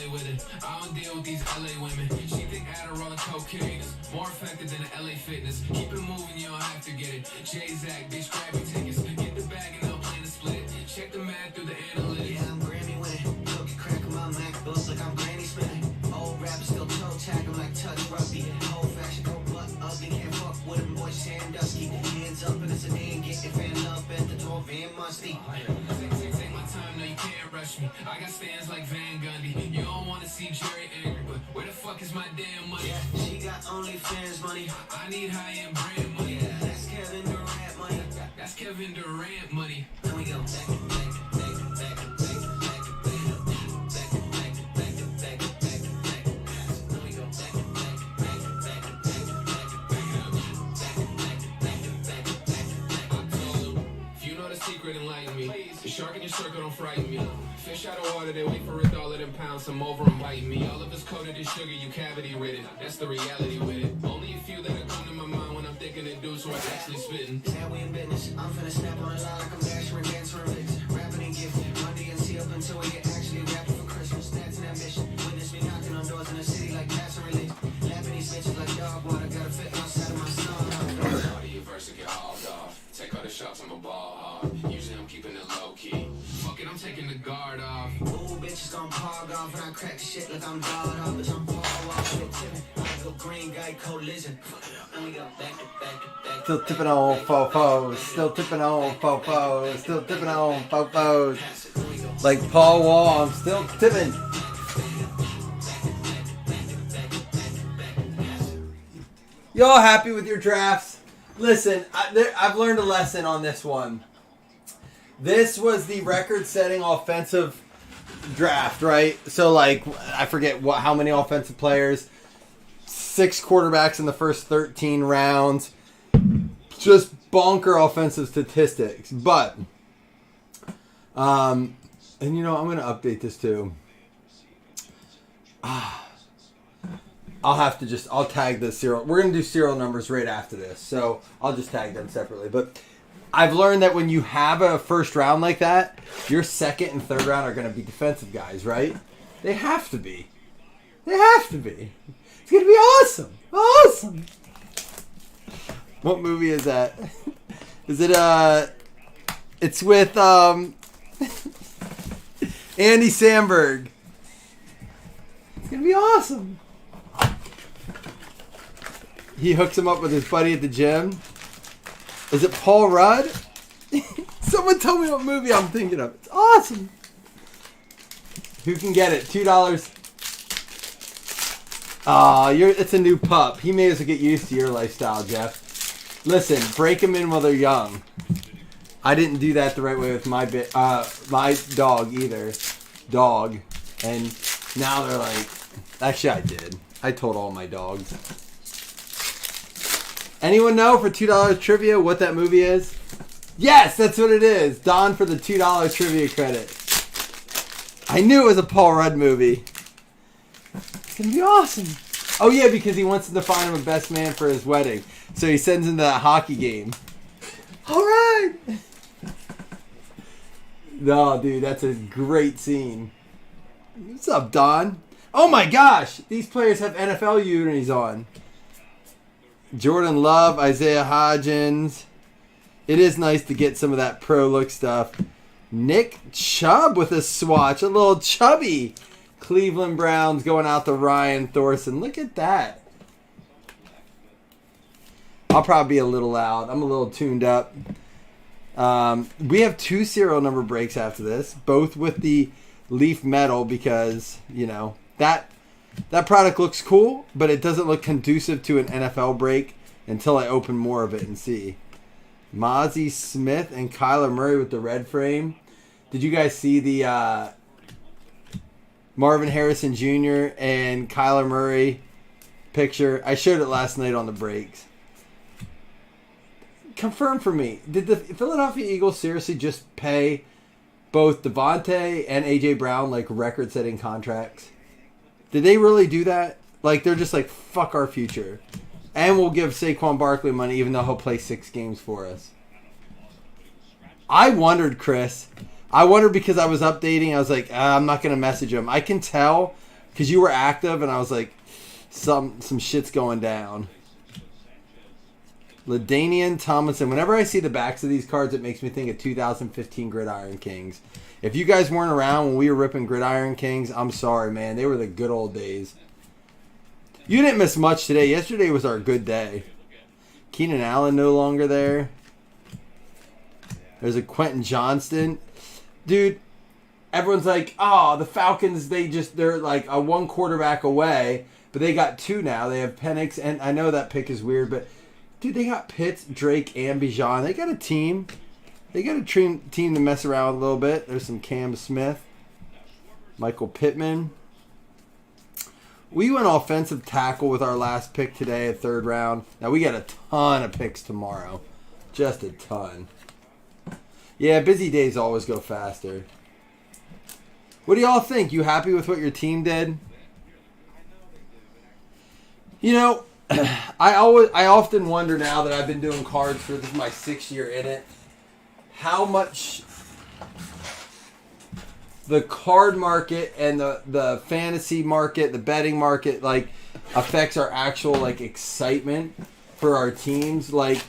LA with it. I don't deal with these LA women. She think Adderall and cocaine is more effective than the LA Fitness. Keep it moving, you don't have to get it. J-Zack, bitch, grab your tickets. Get the bag and they'll plan to split it. Check the math through the analytics. Yeah, I'm Grammy winning. Cookie crack on my MacBooks like I'm granny spinning. Old rappers still toe tag, I'm like touch rugby. Old fashioned, go butt ugly. Can't fuck with them boys, Sandusky. Hands up and it's a day and getting fan up at the door, Van Musty. Take my time, no, you can't rush me. I got stands like Van Gundy. You don't want to see Jerry angry, but where the fuck is my damn money? Yeah, she got OnlyFans money. I need high-end brand money. Yeah, that's Kevin Durant money. That's Kevin Durant money. Then we go back, back, back, back, back, back, back, back, back, back, back, back, back. Then we go back, back, back, back, back, back, back, back, back. I told him, if you know the secret, enlighten me. The shark in your circle don't frighten me. Fish out of water, they wait for it, all of them pounds, some over and biting me. All of us coated in sugar, you cavity ridden. That's the reality with it. Only a few that'll come to my mind when I'm thinking and do, so I'm actually spitting. Sad we in business. I'm finna snap on a line like I'm Dasher and Dancer and Vix. Rapping and gifted. Monday and see up until we get actually rapping for Christmas. That's an ambition. Witness me knocking on doors in the city like Pass and Release. Lapping these bitches like dog water. Gotta fit outside of my song. Part of your verse to get hauled off. Take all the shots, I'm a ball hard. Usually I'm keeping it low key. Fuck it, I'm taking the guard off. Ooh, bitches gon' pog off and I crack the shit like I'm guard off. Bitch, I'm Paul off. I go green guy collision. And we go back to back to back. Still tipping on fofos. Still tipping on fofos. Still tipping on fofos. Like Paul Wall, I'm still tipping. Y'all happy with your drafts? Listen, I've learned a lesson on this one. This was the record-setting offensive draft, right? So, like, I forget how many offensive players. 6 quarterbacks in the first 13 rounds. Just bonker offensive statistics. But, and you know, I'm going to update this too. I'll tag the serial. We're going to do serial numbers right after this. So I'll just tag them separately. But I've learned that when you have a first round like that, your second and third round are going to be defensive guys, right? They have to be. They have to be. It's going to be awesome. Awesome. What movie is that? Is it, it's with, Andy Samberg. It's going to be awesome. He hooks him up with his buddy at the gym. Is it Paul Rudd? Someone tell me what movie I'm thinking of. It's awesome. Who can get it? $2. Aw, it's a new pup. He may as well get used to your lifestyle, Jeff. Listen, break them in while they're young. I didn't do that the right way with my dog either. Dog. And now they're like... Actually, I did. I told all my dogs. Anyone know for $2 trivia what that movie is? Yes, that's what it is. Don for the $2 trivia credit. I knew it was a Paul Rudd movie. It's going to be awesome. Oh, yeah, because he wants to find him a best man for his wedding. So he sends him to that hockey game. All right. No, dude, that's a great scene. What's up, Don? Oh, my gosh. These players have NFL unis on. Jordan Love, Isaiah Hodgins. It is nice to get some of that pro look stuff. Nick Chubb with a swatch. A little chubby Cleveland Browns going out to Ryan Thorson. Look at that. I'll probably be a little loud. I'm a little tuned up. We have 2 serial number breaks after this. Both with the Leaf Metal because, you know, that product looks cool, but it doesn't look conducive to an NFL break until I open more of it and see. Mozzie Smith and Kyler Murray with the red frame. Did you guys see the Marvin Harrison Jr. and Kyler Murray picture? I showed it last night on the breaks. Confirm for me. Did the Philadelphia Eagles seriously just pay both Devontae and A.J. Brown like record-setting contracts? Did they really do that? Like, they're just like, fuck our future. And we'll give Saquon Barkley money even though he'll play 6 games for us. I wondered, Chris. I wondered because I was updating. I was like, I'm not going to message him. I can tell because you were active, and I was like, some shit's going down. LaDainian Tomlinson. Whenever I see the backs of these cards, it makes me think of 2015 Gridiron Kings. If you guys weren't around when we were ripping Gridiron Kings, I'm sorry, man. They were the good old days. You didn't miss much today. Yesterday was our good day. Keenan Allen no longer there. There's a Quentin Johnston. Dude, everyone's like, oh, the Falcons, they're like a one quarterback away, but they got two now. They have Penix, and I know that pick is weird, but dude, they got Pitts, Drake, and Bijan. They got a team. They got a team to mess around with a little bit. There's some Cam Smith. Michael Pittman. We went offensive tackle with our last pick today, a third round. Now, we got a ton of picks tomorrow. Just a ton. Yeah, busy days always go faster. What do y'all think? You happy with what your team did? You know, I often wonder now that I've been doing cards for this is my 6th year in it, how much the card market and the fantasy market, the betting market, like, affects our actual, like, excitement for our teams. Like,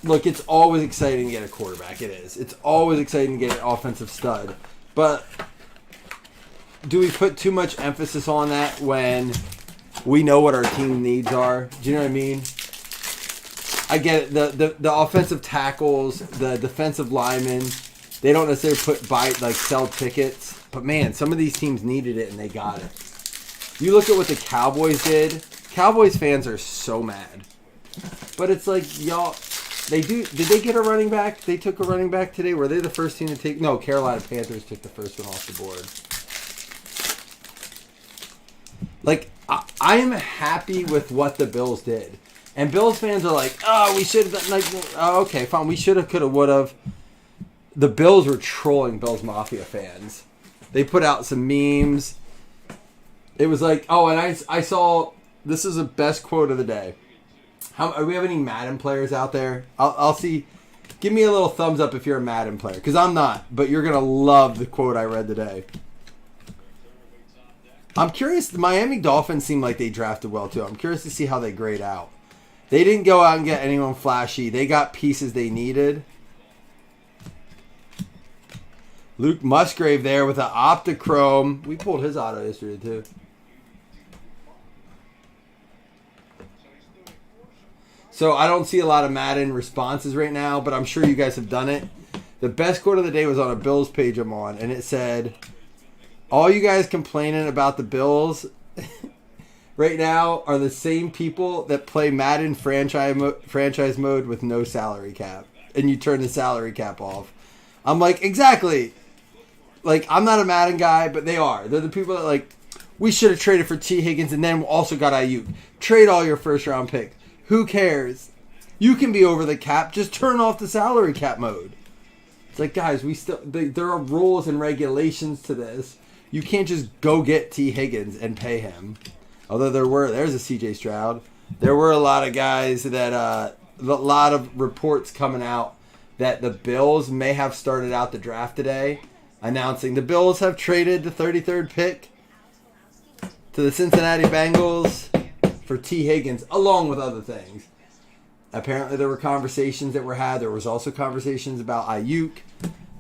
look, it's always exciting to get a quarterback. It is. It's always exciting to get an offensive stud. But do we put too much emphasis on that when we know what our team needs are? Do you know what I mean? I get it. The offensive tackles, the defensive linemen, they don't necessarily sell tickets. But man, some of these teams needed it and they got it. You look at what the Cowboys did. Cowboys fans are so mad. But it's like, y'all, did they get a running back? They took a running back today. Were they the first team to take? No, Carolina Panthers took the first one off the board. Like, I am happy with what the Bills did. And Bills fans are like, oh, we should have, like, oh, okay, fine. We should have, could have, would have. The Bills were trolling Bills Mafia fans. They put out some memes. It was like, oh, and I saw, this is the best quote of the day. Do we have any Madden players out there? I'll see. Give me a little thumbs up if you're a Madden player. Because I'm not. But you're going to love the quote I read today. I'm curious. The Miami Dolphins seem like they drafted well, too. I'm curious to see how they grade out. They didn't go out and get anyone flashy. They got pieces they needed. Luke Musgrave there with an Optichrome. We pulled his auto yesterday, too. So I don't see a lot of Madden responses right now, but I'm sure you guys have done it. The best quote of the day was on a Bills page I'm on, and it said, all you guys complaining about the Bills right now are the same people that play Madden franchise mode with no salary cap, and you turn the salary cap off. I'm like, exactly. Like, I'm not a Madden guy, but they are. They're the people that, like, we should have traded for T. Higgins and then also got Ayuk. Trade all your first-round picks. Who cares? You can be over the cap. Just turn off the salary cap mode. It's like, guys, there are rules and regulations to this. You can't just go get T. Higgins and pay him. Although there's a CJ Stroud. There were a lot of guys that, a lot of reports coming out that the Bills may have started out the draft today announcing the Bills have traded the 33rd pick to the Cincinnati Bengals for T. Higgins, along with other things. Apparently there were conversations that were had. There was also conversations about Ayuk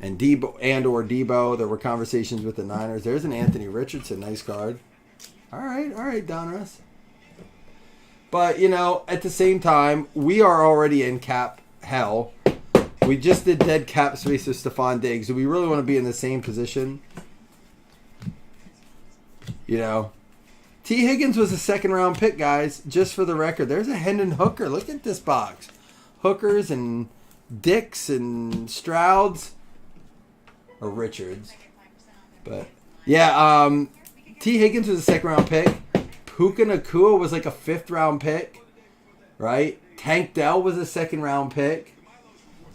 and or Debo. There were conversations with the Niners. There's an Anthony Richardson. Nice card. All right, Donruss. But, you know, at the same time, we are already in cap hell. We just did dead cap space with Stephon Diggs. Do we really want to be in the same position? You know? T. Higgins was a second-round pick, guys. Just for the record, there's a Hendon Hooker. Look at this box. Hookers and Dicks and Strouds. Or Richards. But, yeah, T. Higgins was a second-round pick. Puka Nacua was like a fifth-round pick. Right? Tank Dell was a second-round pick.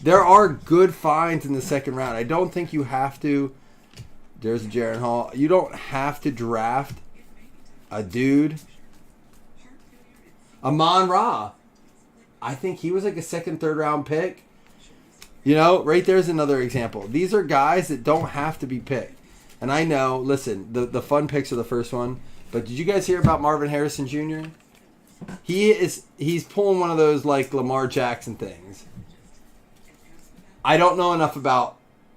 There are good finds in the second round. I don't think you have to. There's Jaren Hall. You don't have to draft a dude. Amon Ra. I think he was like a second, third round pick. You know, right there's another example. These are guys that don't have to be picked. And I know, listen, the fun picks are the first one. But did you guys hear about Marvin Harrison Jr.? He's pulling one of those like Lamar Jackson things. I don't know enough about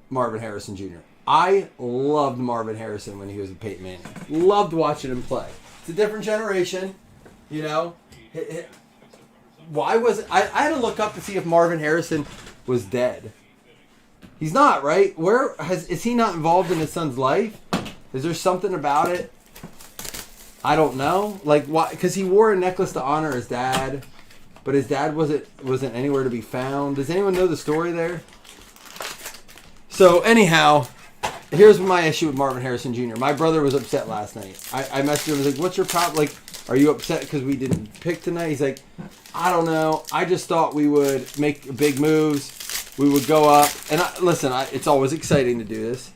Marvin Harrison Jr. I loved Marvin Harrison when he was with Peyton Manning. Loved watching him play. It's a different generation, you know. Why was it? I had to look up to see if Marvin Harrison was dead. He's not, right? Is he not involved in his son's life? Is there something about it? I don't know. Like why? Because he wore a necklace to honor his dad, but his dad wasn't anywhere to be found. Does anyone know the story there? So anyhow, here's my issue with Marvin Harrison Jr. My brother was upset last night. I messaged him. I was like, "What's your problem? Like, are you upset because we didn't pick tonight?" He's like, "I don't know. I just thought we would make big moves. We would go up, and listen. It's always exciting to do this.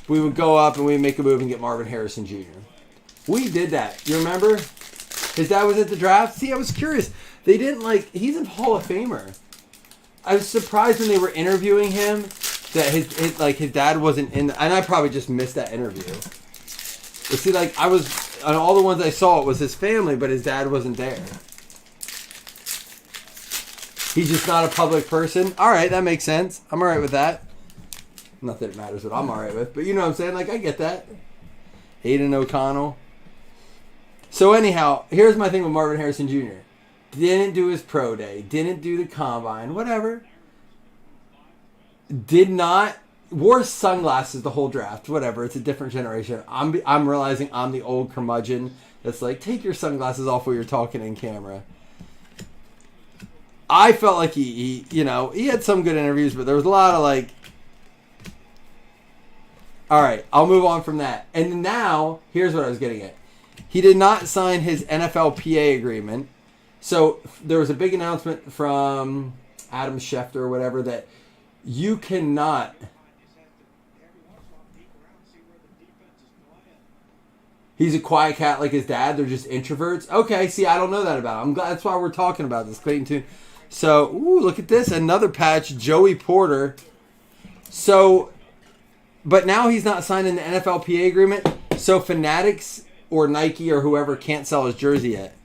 We would go up and we'd make a move and get Marvin Harrison Jr. We did that. You remember? His dad was at the draft. See, I was curious. They didn't he's a Hall of Famer. I was surprised when they were interviewing him that his dad wasn't in, and I probably just missed that interview. But see, I was on all the ones I saw, it was his family, but his dad wasn't there. He's just not a public person. All right, that makes sense. I'm all right with that. Not that it matters what I'm all right with, but you know what I'm saying? I get that. Aiden O'Connell. So anyhow, here's my thing with Marvin Harrison Jr. Didn't do his pro day. Didn't do the combine. Whatever. Wore sunglasses the whole draft. Whatever. It's a different generation. I'm realizing I'm the old curmudgeon that's like, take your sunglasses off while you're talking in camera. I felt like he had some good interviews, but there was a lot of all right, I'll move on from that. And now, here's what I was getting at. He did not sign his NFLPA agreement. So there was a big announcement from Adam Schefter or whatever that you cannot. He's a quiet cat like his dad. They're just introverts. Okay, see, I don't know that about him. I'm glad that's why we're talking about this, Clayton Tune. So, look at this. Another patch, Joey Porter. So, but now he's not signing the NFLPA agreement. So Fanatics or Nike or whoever can't sell his jersey yet.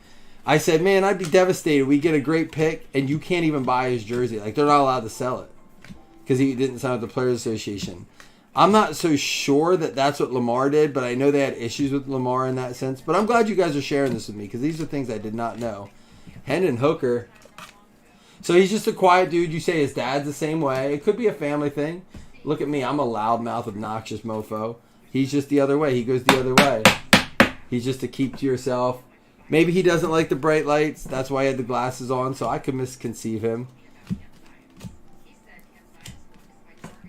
I said, man, I'd be devastated. We get a great pick and you can't even buy his jersey. They're not allowed to sell it because he didn't sign with the Players Association. I'm not so sure that that's what Lamar did, but I know they had issues with Lamar in that sense. But I'm glad you guys are sharing this with me because these are things I did not know. Hendon Hooker. So he's just a quiet dude. You say his dad's the same way. It could be a family thing. Look at me. I'm a loudmouth, obnoxious mofo. He's just the other way. He goes the other way. He's just to keep to yourself. Maybe he doesn't like the bright lights. That's why he had the glasses on, so I could misconceive him.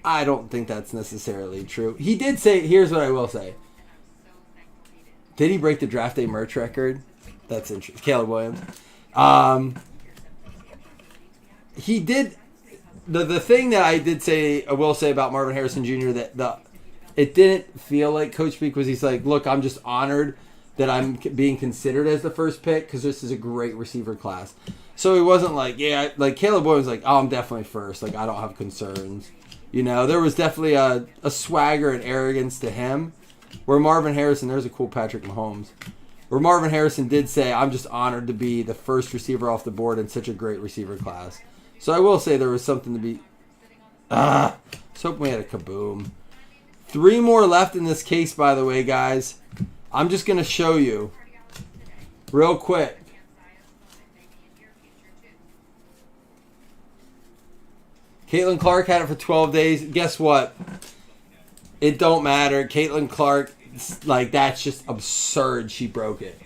I don't think that's necessarily true. He did say, here's what I will say. Did he break the draft day merch record? That's interesting. Caleb Williams. He did. The thing that I will say about Marvin Harrison Jr. that it didn't feel like Coach Speak was he's like, look, I'm just honored that I'm being considered as the first pick because this is a great receiver class. So he wasn't like Caleb Williams like, oh, I'm definitely first. I don't have concerns. There was definitely a swagger and arrogance to him. Where Marvin Harrison, there's a cool Patrick Mahomes. Where Marvin Harrison did say, I'm just honored to be the first receiver off the board in such a great receiver class. So I will say there was something to be... I was hoping we had a kaboom. 3 more left in this case, by the way, guys. I'm just going to show you real quick. Caitlin Clark had it for 12 days. Guess what? It don't matter. Caitlin Clark, that's just absurd. She broke it,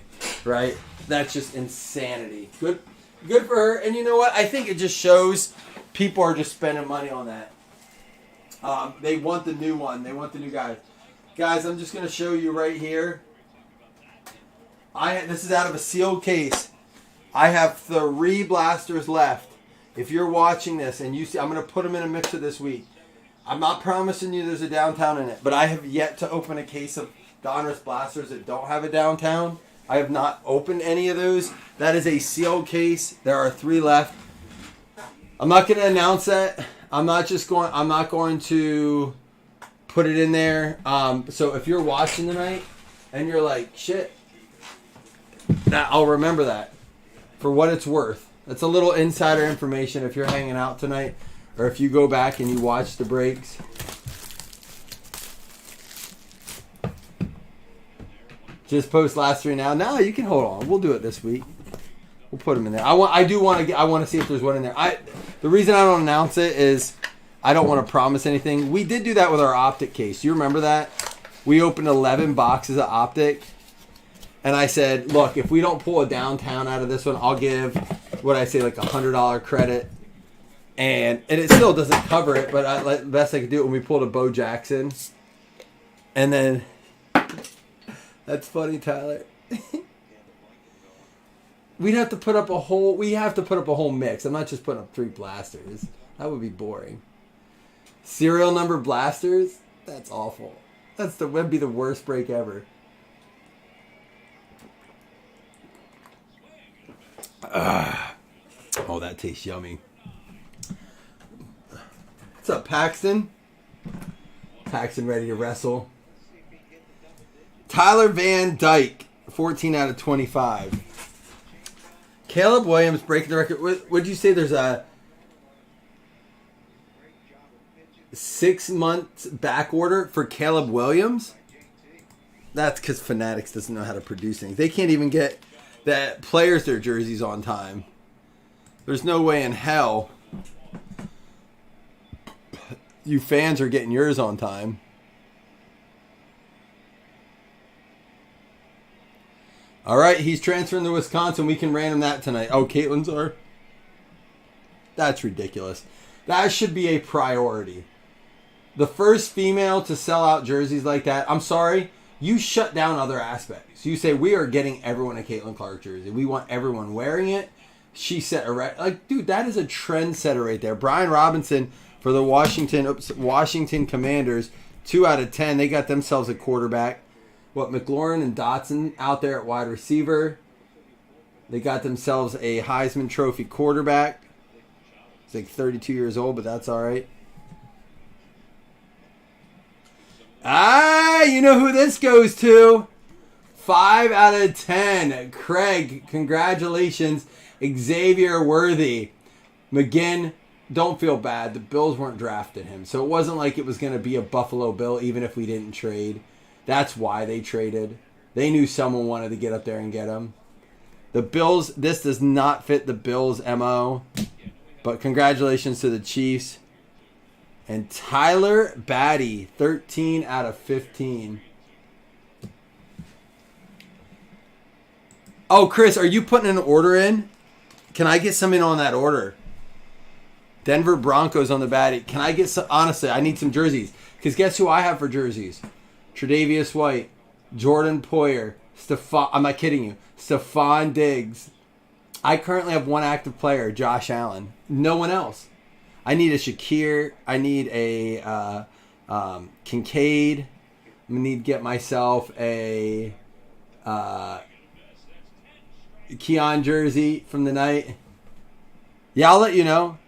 right? That's just insanity. Good for her. And you know what? I think it just shows people are just spending money on that. They want the new one. They want the new guy. Guys, I'm just going to show you right here. This is out of a sealed case. I have 3 blasters left. If you're watching this and you see, I'm going to put them in a mixer this week. I'm not promising you there's a downtown in it, but I have yet to open a case of Donruss blasters that don't have a downtown. I have not opened any of those. That is a sealed case. There are 3 left. I'm not going to announce that. I'm not going to put it in there. So if you're watching tonight and you're like, shit, I'll remember that for what it's worth. That's a little insider information if you're hanging out tonight or if you go back and you watch the breaks. Just post last 3 now. No, you can hold on. We'll do it this week. We'll put them in there. I want to see if there's one in there. The reason I don't announce it is I don't want to promise anything. We did do that with our Optic case. Do you remember that? We opened 11 boxes of Optic. And I said, look, if we don't pull a downtown out of this one, I'll give, what I say, like $100 credit. And it still doesn't cover it, but the best I could do it when we pulled a Bo Jackson. And then, that's funny, Tyler. We have to put up a whole mix. I'm not just putting up 3 blasters. That would be boring. Serial number blasters? That's awful. That'd be the worst break ever. Oh, that tastes yummy. What's up, Paxton? Paxton ready to wrestle. Tyler Van Dyke, 14 out of 25. Caleb Williams breaking the record. Would you say there's a 6 months back order for Caleb Williams? That's because Fanatics doesn't know how to produce things. They can't even get the players their jerseys on time. There's no way in hell you fans are getting yours on time. All right, he's transferring to Wisconsin. We can random that tonight. Oh, Caitlin's are? That's ridiculous. That should be a priority. The first female to sell out jerseys like that, I'm sorry, you shut down other aspects. You say, we are getting everyone a Caitlin Clark jersey. We want everyone wearing it. She set a like, dude, that is a trendsetter right there. Brian Robinson for the Washington Commanders, 2 out of 10. They got themselves a quarterback. McLaurin and Dotson out there at wide receiver. They got themselves a Heisman Trophy quarterback. He's like 32 years old, but that's all right. You know who this goes to? 5 out of 10. Craig, congratulations. Xavier Worthy. McGinn, don't feel bad. The Bills weren't drafting him. So it wasn't like it was going to be a Buffalo Bill even if we didn't trade. That's why they traded. They knew someone wanted to get up there and get him. The Bills, this does not fit the Bills' MO. But congratulations to the Chiefs. And Tyler Batty, 13 out of 15. Oh, Chris, are you putting an order in? Can I get something on that order? Denver Broncos on the Batty. Can I get some? Honestly, I need some jerseys. Because guess who I have for jerseys? Tre'Davious White, Jordan Poyer, I'm not kidding you, Stephon Diggs. I currently have one active player, Josh Allen. No one else. I need a Shakir. I need a Kincaid. I'm going to need to get myself a Keon jersey from the night. Yeah, I'll let you know.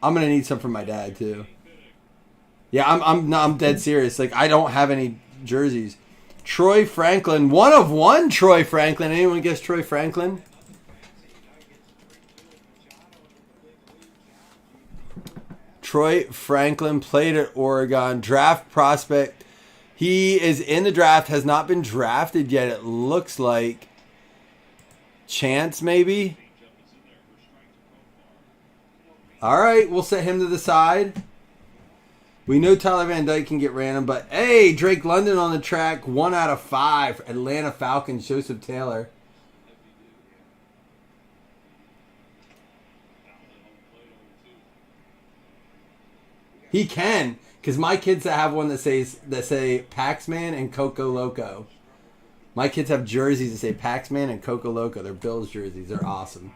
I'm going to need some from my dad, too. Yeah, I'm dead serious. Like, I don't have any jerseys. Troy Franklin, 1 of 1 Troy Franklin. Anyone guess Troy Franklin? Troy Franklin played at Oregon. Draft prospect. He is in the draft. Has not been drafted yet. It looks like. Chance, maybe? All right, we'll set him to the side. We know Tyler Van Dyke can get random, but hey, Drake London on the track, 1 out of 5. Atlanta Falcons, Joseph Taylor. He can, because my kids that have one that say Paxman and Coco Loco. My kids have jerseys that say Paxman and Coco Loco. They're Bills jerseys. They're awesome.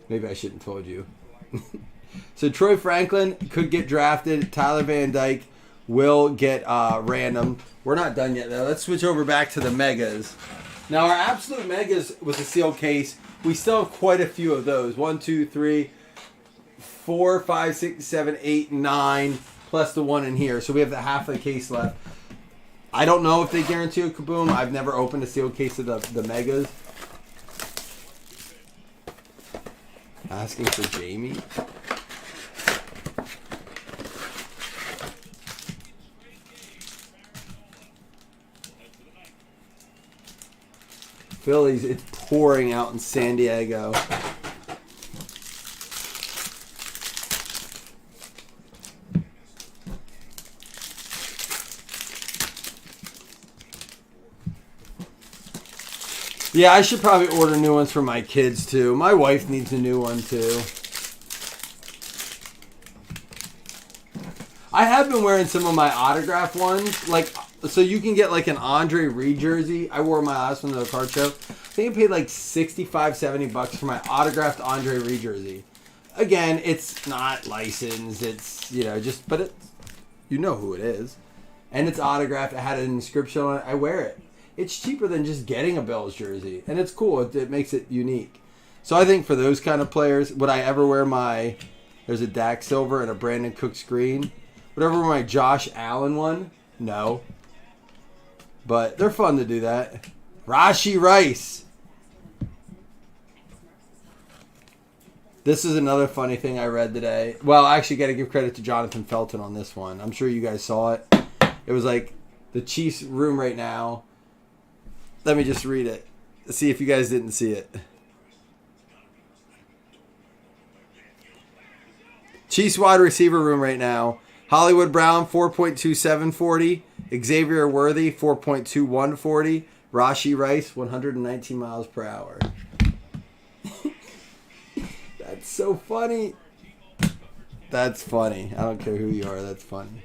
Maybe I shouldn't have told you. So Troy Franklin could get drafted. Tyler Van Dyke will get random. We're not done yet, though. Let's switch over back to the Megas. Now, our Absolute Megas was a sealed case. We still have quite a few of those. 1, 2, 3, 4, 5, 6, 7, 8, 9. plus the one in here. So we have the half of the case left. I don't know if they guarantee a Kaboom. I've never opened a sealed case of the Megas. Asking for Jamie. Phillies, it's pouring out in San Diego. Yeah, I should probably order new ones for my kids too. My wife needs a new one too. I have been wearing some of my autograph ones. Like, so you can get like an Andre Reed jersey. I wore my last one to the card show. I think I paid like $65, $70 for my autographed Andre Reed jersey. Again, it's not licensed. It's, you know, just, but it's, you know who it is. And it's autographed. It had an inscription on it. I wear it. It's cheaper than just getting a Bills jersey. And it's cool. It makes it unique. So I think for those kind of players, would I ever wear my, there's a Dak Silver and a Brandon Cooks green. Would I ever wear my Josh Allen one? No. But they're fun to do that. Rashee Rice. This is another funny thing I read today. Well, I actually got to give credit to Jonathan Felton on this one. I'm sure you guys saw it. It was like the Chiefs room right now. Let me just read it. See if you guys didn't see it. Chiefs wide receiver room right now. Hollywood Brown, 4.2740. Xavier Worthy, 4.2140. Rashee Rice, 119 miles per hour. That's so funny. That's funny. I don't care who you are. That's funny.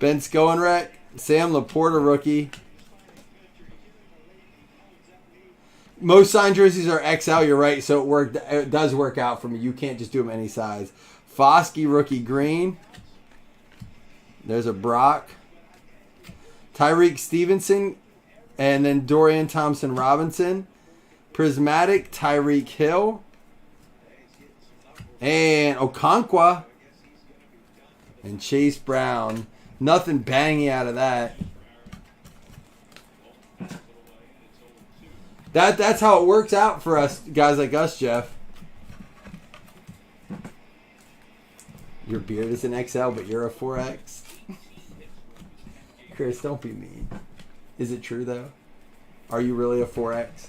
Ben Skoenrek, Sam Laporta rookie. Most signed jerseys are XL. You're right. So it does work out for me. You can't just do them any size. Foskey rookie green. There's a Brock. Tyreek Stevenson. And then Dorian Thompson-Robinson. Prismatic Tyreek Hill. And Okonkwo. And Chase Brown. Nothing banging out of that. That's how it works out for us, guys like us, Jeff. Your beard is an XL, but you're a 4X. Chris, don't be mean. Is it true, though? Are you really a 4X?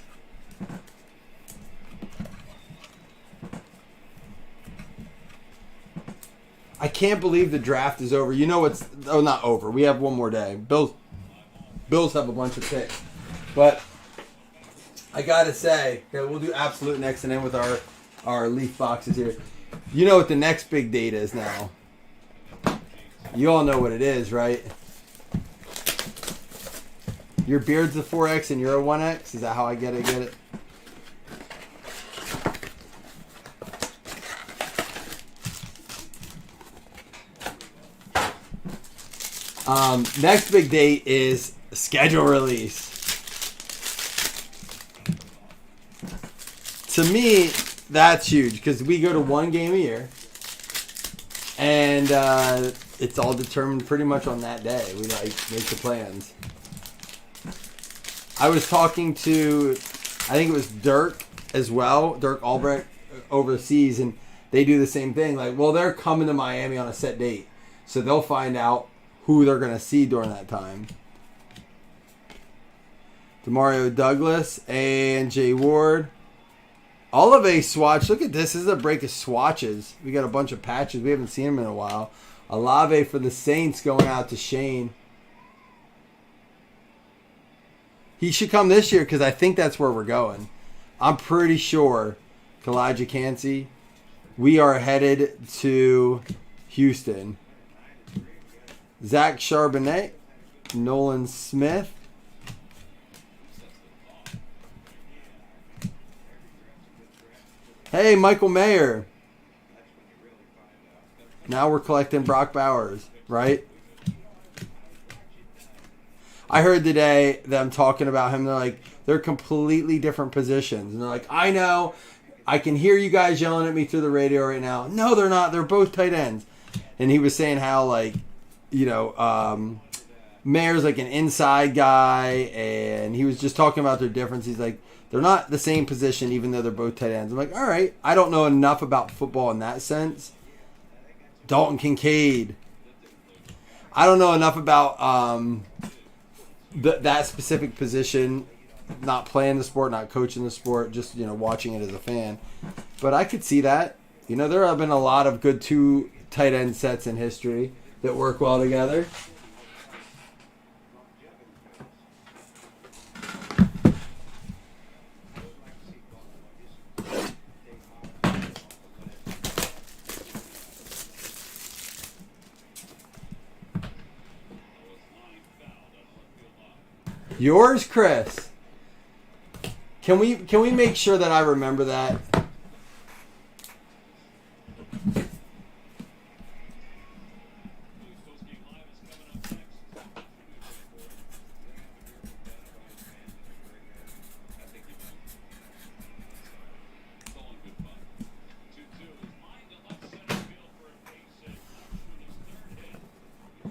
I can't believe the draft is over. You know it's... Oh, not over. We have one more day. Bills have a bunch of picks. But I got to say, okay, we'll do absolute next and then with our Leaf boxes here. You know what the next big date is now. You all know what it is, right? Your beard's a 4X and you're a 1X? Is that how I get it? Next big date is schedule release. To me, that's huge because we go to one game a year, and it's all determined pretty much on that day. We make the plans. I was talking to, I think it was Dirk as well, Dirk Albrecht overseas, and they do the same thing. Like, well, they're coming to Miami on a set date, so they'll find out who they're going to see during that time. Demario Douglas and Jay Ward. Olave swatch. Look at this. This is a break of swatches. We got a bunch of patches. We haven't seen them in a while. Olave for the Saints going out to Shane. He should come this year because I think that's where we're going. I'm pretty sure, Kalijah Cansey, we are headed to Houston. Zach Charbonnet, Nolan Smith. Hey, Michael Mayer. Now we're collecting Brock Bowers, right? I heard today them talking about him. They're like, they're completely different positions. And they're like, I know. I can hear you guys yelling at me through the radio right now. No, they're not. They're both tight ends. and he was saying how like, Mayer's like an inside guy, and he was just talking about their difference. He's like, they're not the same position, even though they're both tight ends. I'm like, all right, I don't know enough about football in that sense. Dalton Kincaid. I don't know enough about that specific position, not playing the sport, not coaching the sport, just, watching it as a fan. But I could see that. There have been a lot of good two tight end sets in history that work well together. Yours, Chris. Can we make sure that I remember that?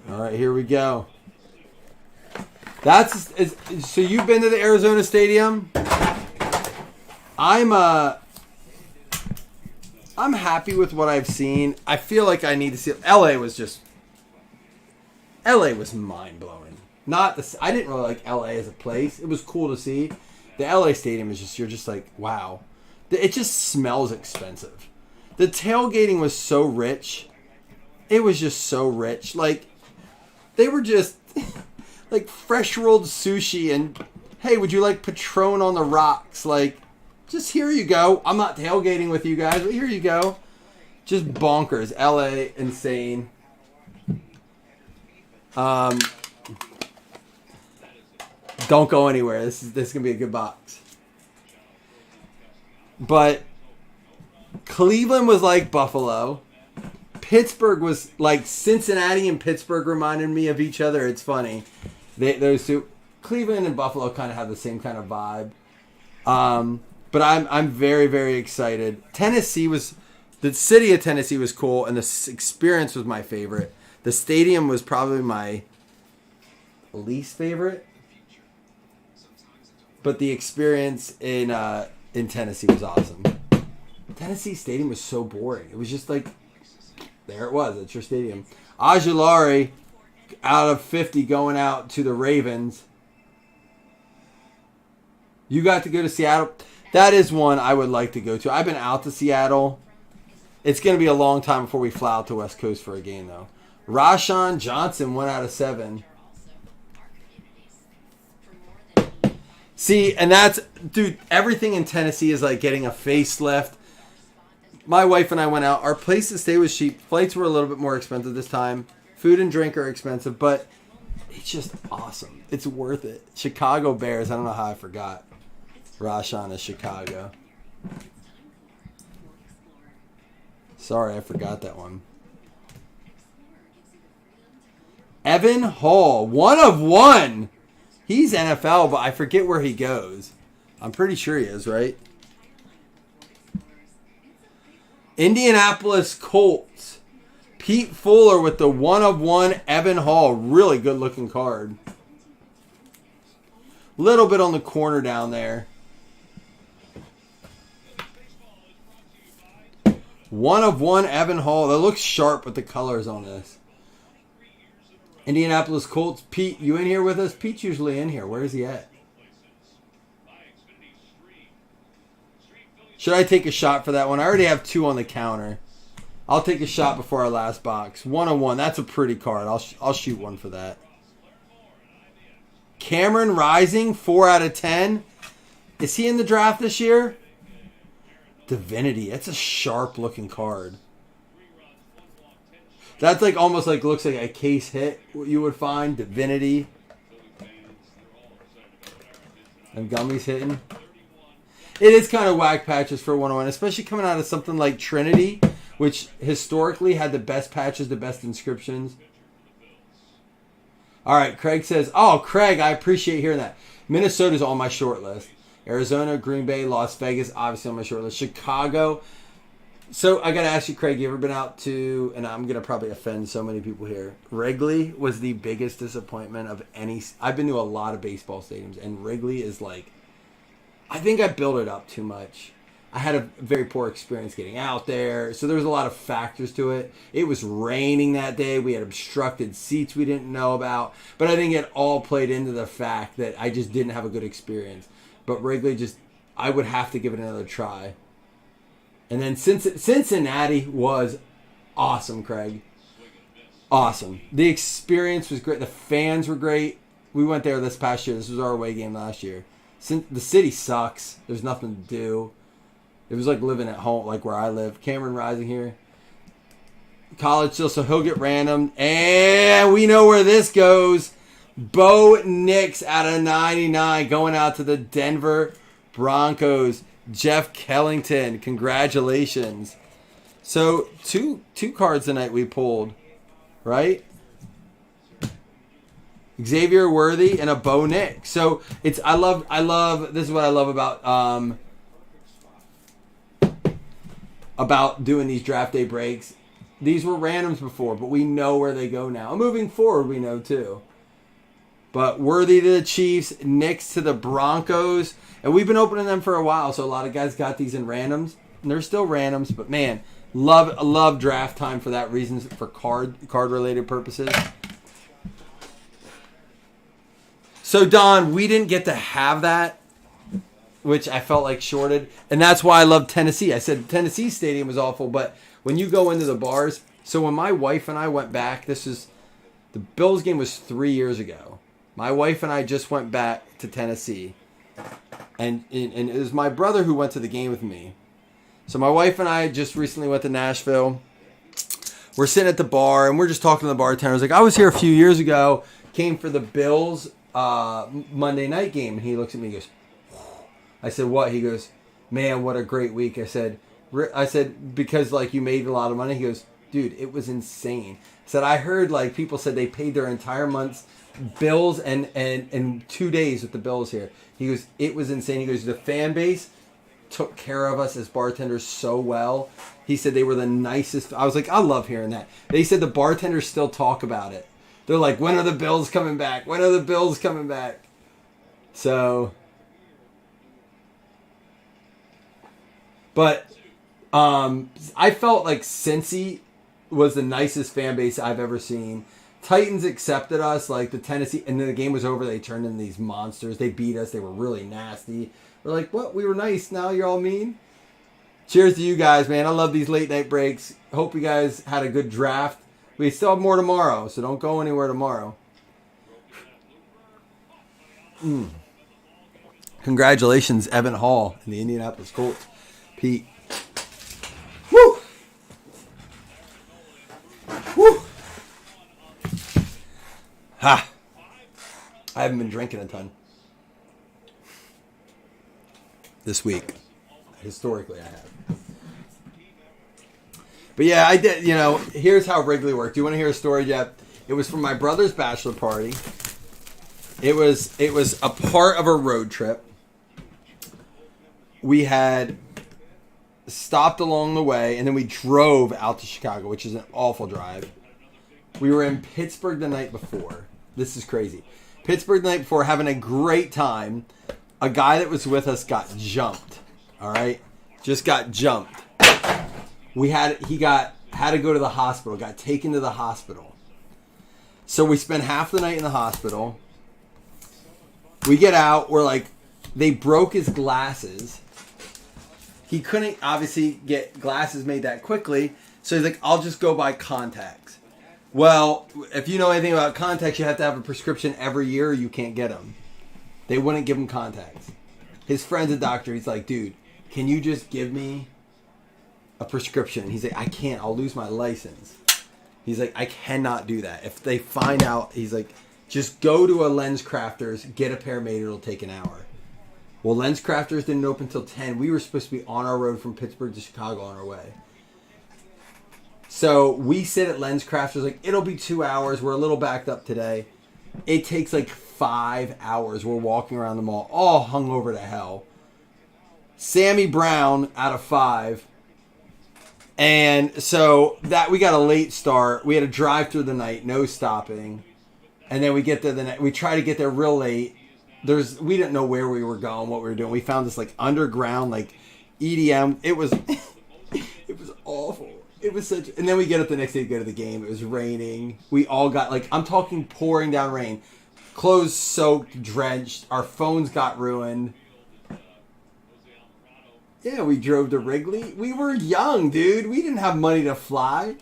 All right, here we go. So you've been to the Arizona Stadium? I'm happy with what I've seen. I feel like I need to see it. LA was mind blowing. I didn't really like LA as a place. It was cool to see. The LA Stadium is you're just like, wow. It just smells expensive. The tailgating was so rich. It was just so rich. Like, they were just like fresh rolled sushi and, hey, would you like Patron on the rocks? Like, just here you go. I'm not tailgating with you guys, but here you go. Just bonkers. LA, insane. Don't go anywhere. This is gonna be a good box. But Cleveland was like Buffalo. Pittsburgh was like Cincinnati, and Pittsburgh reminded me of each other. It's funny. Those two, Cleveland and Buffalo, kind of have the same kind of vibe. But I'm very, very excited. The city of Tennessee was cool, and the experience was my favorite. The stadium was probably my least favorite, but the experience in Tennessee was awesome. Tennessee Stadium was so boring. It was just like, there it was. It's your stadium. Ojulari, out of 50, going out to the Ravens. You got to go to Seattle. That is one I would like to go to. I've been out to Seattle. It's going to be a long time before we fly out to West Coast for a game, though. Rashawn Johnson, 1 out of 7. See, and that's, dude, everything in Tennessee is like getting a facelift. My wife and I went out. Our place to stay was cheap. Flights were a little bit more expensive this time. Food and drink are expensive, but it's just awesome. It's worth it. Chicago Bears. I don't know how I forgot. Rashawn is Chicago. Sorry, I forgot that one. Evan Hall, 1 of 1. He's NFL, but I forget where he goes. I'm pretty sure he is, right? Indianapolis Colts. Pete Fuller with the 1 of 1 Evan Hall. Really good looking card. Little bit on the corner down there. 1 of 1 Evan Hall. That looks sharp with the colors on this. Indianapolis Colts. Pete, you in here with us? Pete's usually in here. Where is he at? Should I take a shot for that one? I already have 2 on the counter. I'll take a shot before our last box. 1 of 1. That's a pretty card. I'll shoot one for that. Cameron Rising, 4 out of 10. Is he in the draft this year? Divinity. That's a sharp looking card. That's like almost like looks like a case hit you would find. Divinity. And Gummies hitting. It is kind of whack patches for 101, especially coming out of something like Trinity, which historically had the best patches, the best inscriptions. All right, Craig says, oh, Craig, I appreciate hearing that. Minnesota's on my short list. Arizona, Green Bay, Las Vegas, obviously on my short list. Chicago. So I got to ask you, Craig, you ever been out to, and I'm going to probably offend so many people here, Wrigley was the biggest disappointment of any. I've been to a lot of baseball stadiums, and Wrigley is like, I think I built it up too much. I had a very poor experience getting out there, so there was a lot of factors to it. It was raining that day. We had obstructed seats we didn't know about, but I think it all played into the fact that I just didn't have a good experience. But Wrigley I would have to give it another try. And then Cincinnati was awesome, Craig. Awesome. The experience was great. The fans were great. We went there this past year. This was our away game last year. The city sucks. There's nothing to do. It was like living at home, like where I live. Cameron Rising here. College still, so he'll get random. And we know where this goes. Bo Nix out of 99 going out to the Denver Broncos. Jeff Kellington, congratulations. So two cards tonight we pulled, right? Xavier Worthy and a Bo Nix. So I love this is what I love about doing these draft day breaks. These were randoms before, but we know where they go now. Moving forward, we know too. But Worthy to the Chiefs, Nix to the Broncos. And we've been opening them for a while, so a lot of guys got these in randoms. And they're still randoms, but man, love draft time for that reason, for card-related purposes. So, Don, we didn't get to have that, which I felt like shorted. And that's why I love Tennessee. I said Tennessee Stadium was awful, but when you go into the bars... So when my wife and I went back, the Bills game was 3 years ago. My wife and I just went back to Tennessee. And it was my brother who went to the game with me. So my wife and I just recently went to Nashville. We're sitting at the bar, and we're just talking to the bartender. I was like, I was here a few years ago, came for the Bills Monday night game. And he looks at me and goes, whew. I said, what? He goes, man, what a great week. I said, because like you made a lot of money. He goes, dude, it was insane. I said, I heard like people said they paid their entire month's bills and 2 days with the Bills here. He goes, it was insane. He goes, the fan base took care of us as bartenders so well. He said they were the nicest. I was like, I love hearing that. They said the bartenders still talk about it. They're like, when are the Bills coming back? When are the Bills coming back? So, but I felt like Cincy was the nicest fan base I've ever seen. Titans accepted us, like the Tennessee, and then the game was over. They turned into these monsters. They beat us. They were really nasty. We're like, what? We were nice. Now you're all mean? Cheers to you guys, man. I love these late night breaks. Hope you guys had a good draft. We still have more tomorrow, so don't go anywhere tomorrow. Congratulations, Evan Hall and the Indianapolis Colts. Pete. Woo! Woo! Ha! I haven't been drinking a ton this week. Historically, I have. But yeah, I did, here's how Wrigley worked. Do you want to hear a story, Jeff? It was from my brother's bachelor party. It was a part of a road trip. We had stopped along the way, and then we drove out to Chicago, which is an awful drive. We were in Pittsburgh the night before. This is crazy. Pittsburgh the night before, having a great time. A guy that was with us got jumped. All right? Just got jumped. He had to go to the hospital. Got taken to the hospital. So we spent half the night in the hospital. We get out. We're like, they broke his glasses. He couldn't obviously get glasses made that quickly. So he's like, I'll just go buy contacts. Well, if you know anything about contacts, you have to have a prescription every year or you can't get them. They wouldn't give him contacts. His friend's a doctor. He's like, dude, can you just give me a prescription? He's like, I can't. I'll lose my license. He's like, I cannot do that. If they find out, he's like, just go to a Lens Crafters, get a pair made. It'll take an hour. Well, Lens Crafters didn't open until 10. We were supposed to be on our road from Pittsburgh to Chicago on our way. So we sit at Lens Crafters, like, it'll be 2 hours. We're a little backed up today. It takes like 5 hours. We're walking around the mall, all hungover to hell. Sammy Brown, out of 5, And so that we got a late start. We had to drive through the night, no stopping. And then we get there the night. We try to get there real late. We didn't know where we were going, what we were doing. We found this like underground like EDM. It was it was awful. It was such. And then we get up the next day to go to the game. It was raining. We all got like I'm talking pouring down rain. Clothes soaked, drenched. Our phones got ruined. Yeah, we drove to Wrigley. We were young, dude. We didn't have money to fly.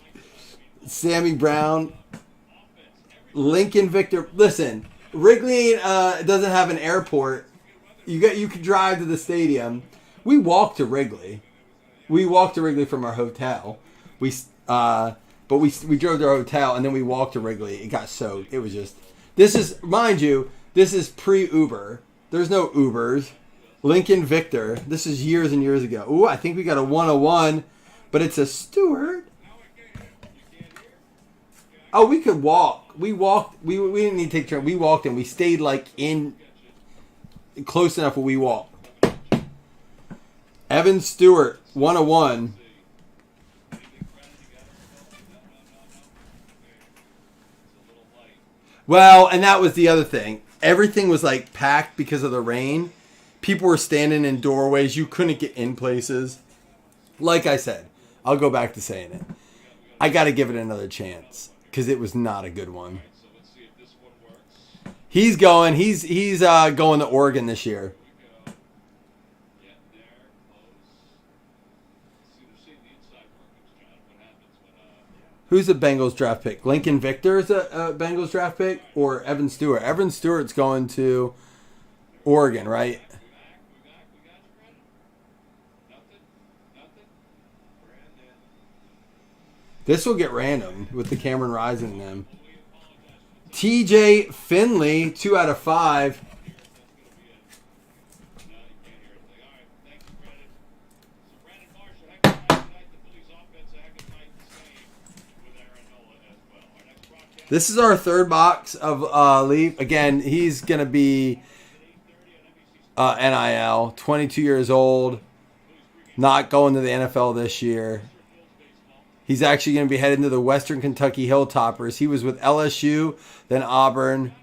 Sammy Brown, Lincoln Victor. Listen, Wrigley doesn't have an airport. You could drive to the stadium. We walked to Wrigley. We walked to Wrigley from our hotel. We drove to our hotel and then we walked to Wrigley. It got soaked. It was just. This is, mind you, this is pre-Uber. There's no Ubers. Lincoln Victor. This is years and years ago. Ooh, I think we got a 101, but it's a Stewart. Oh, we could walk. We walked. We didn't need to take a train. We walked and we stayed like in close enough where we walked. Evan Stewart, 101. Well, and that was the other thing. Everything was like packed because of the rain. People were standing in doorways. You couldn't get in places. Like I said, I'll go back to saying it. I got to give it another chance because it was not a good one. He's going. He's going to Oregon this year. Who's the Bengals draft pick? Lincoln Victor is a Bengals draft pick, or Evan Stewart? Evan Stewart's going to Oregon, right? This will get random with the Cameron Rising and them. TJ Finley, 2 out of 5. This is our third box of Leaf. Again, he's going to be NIL, 22 years old, not going to the NFL this year. He's actually going to be headed to the Western Kentucky Hilltoppers. He was with LSU, then Auburn,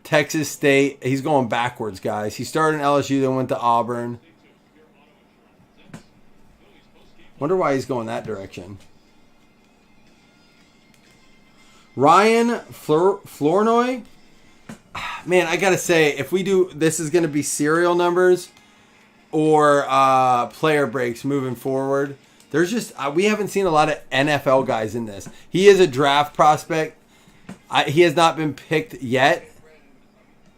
Texas State. He's going backwards, guys. He started in LSU, then went to Auburn. Wonder why he's going that direction. Ryan Flournoy. Man, I got to say, if we do, this is going to be serial numbers or player breaks moving forward. There's just, we haven't seen a lot of NFL guys in this. He is a draft prospect. He has not been picked yet,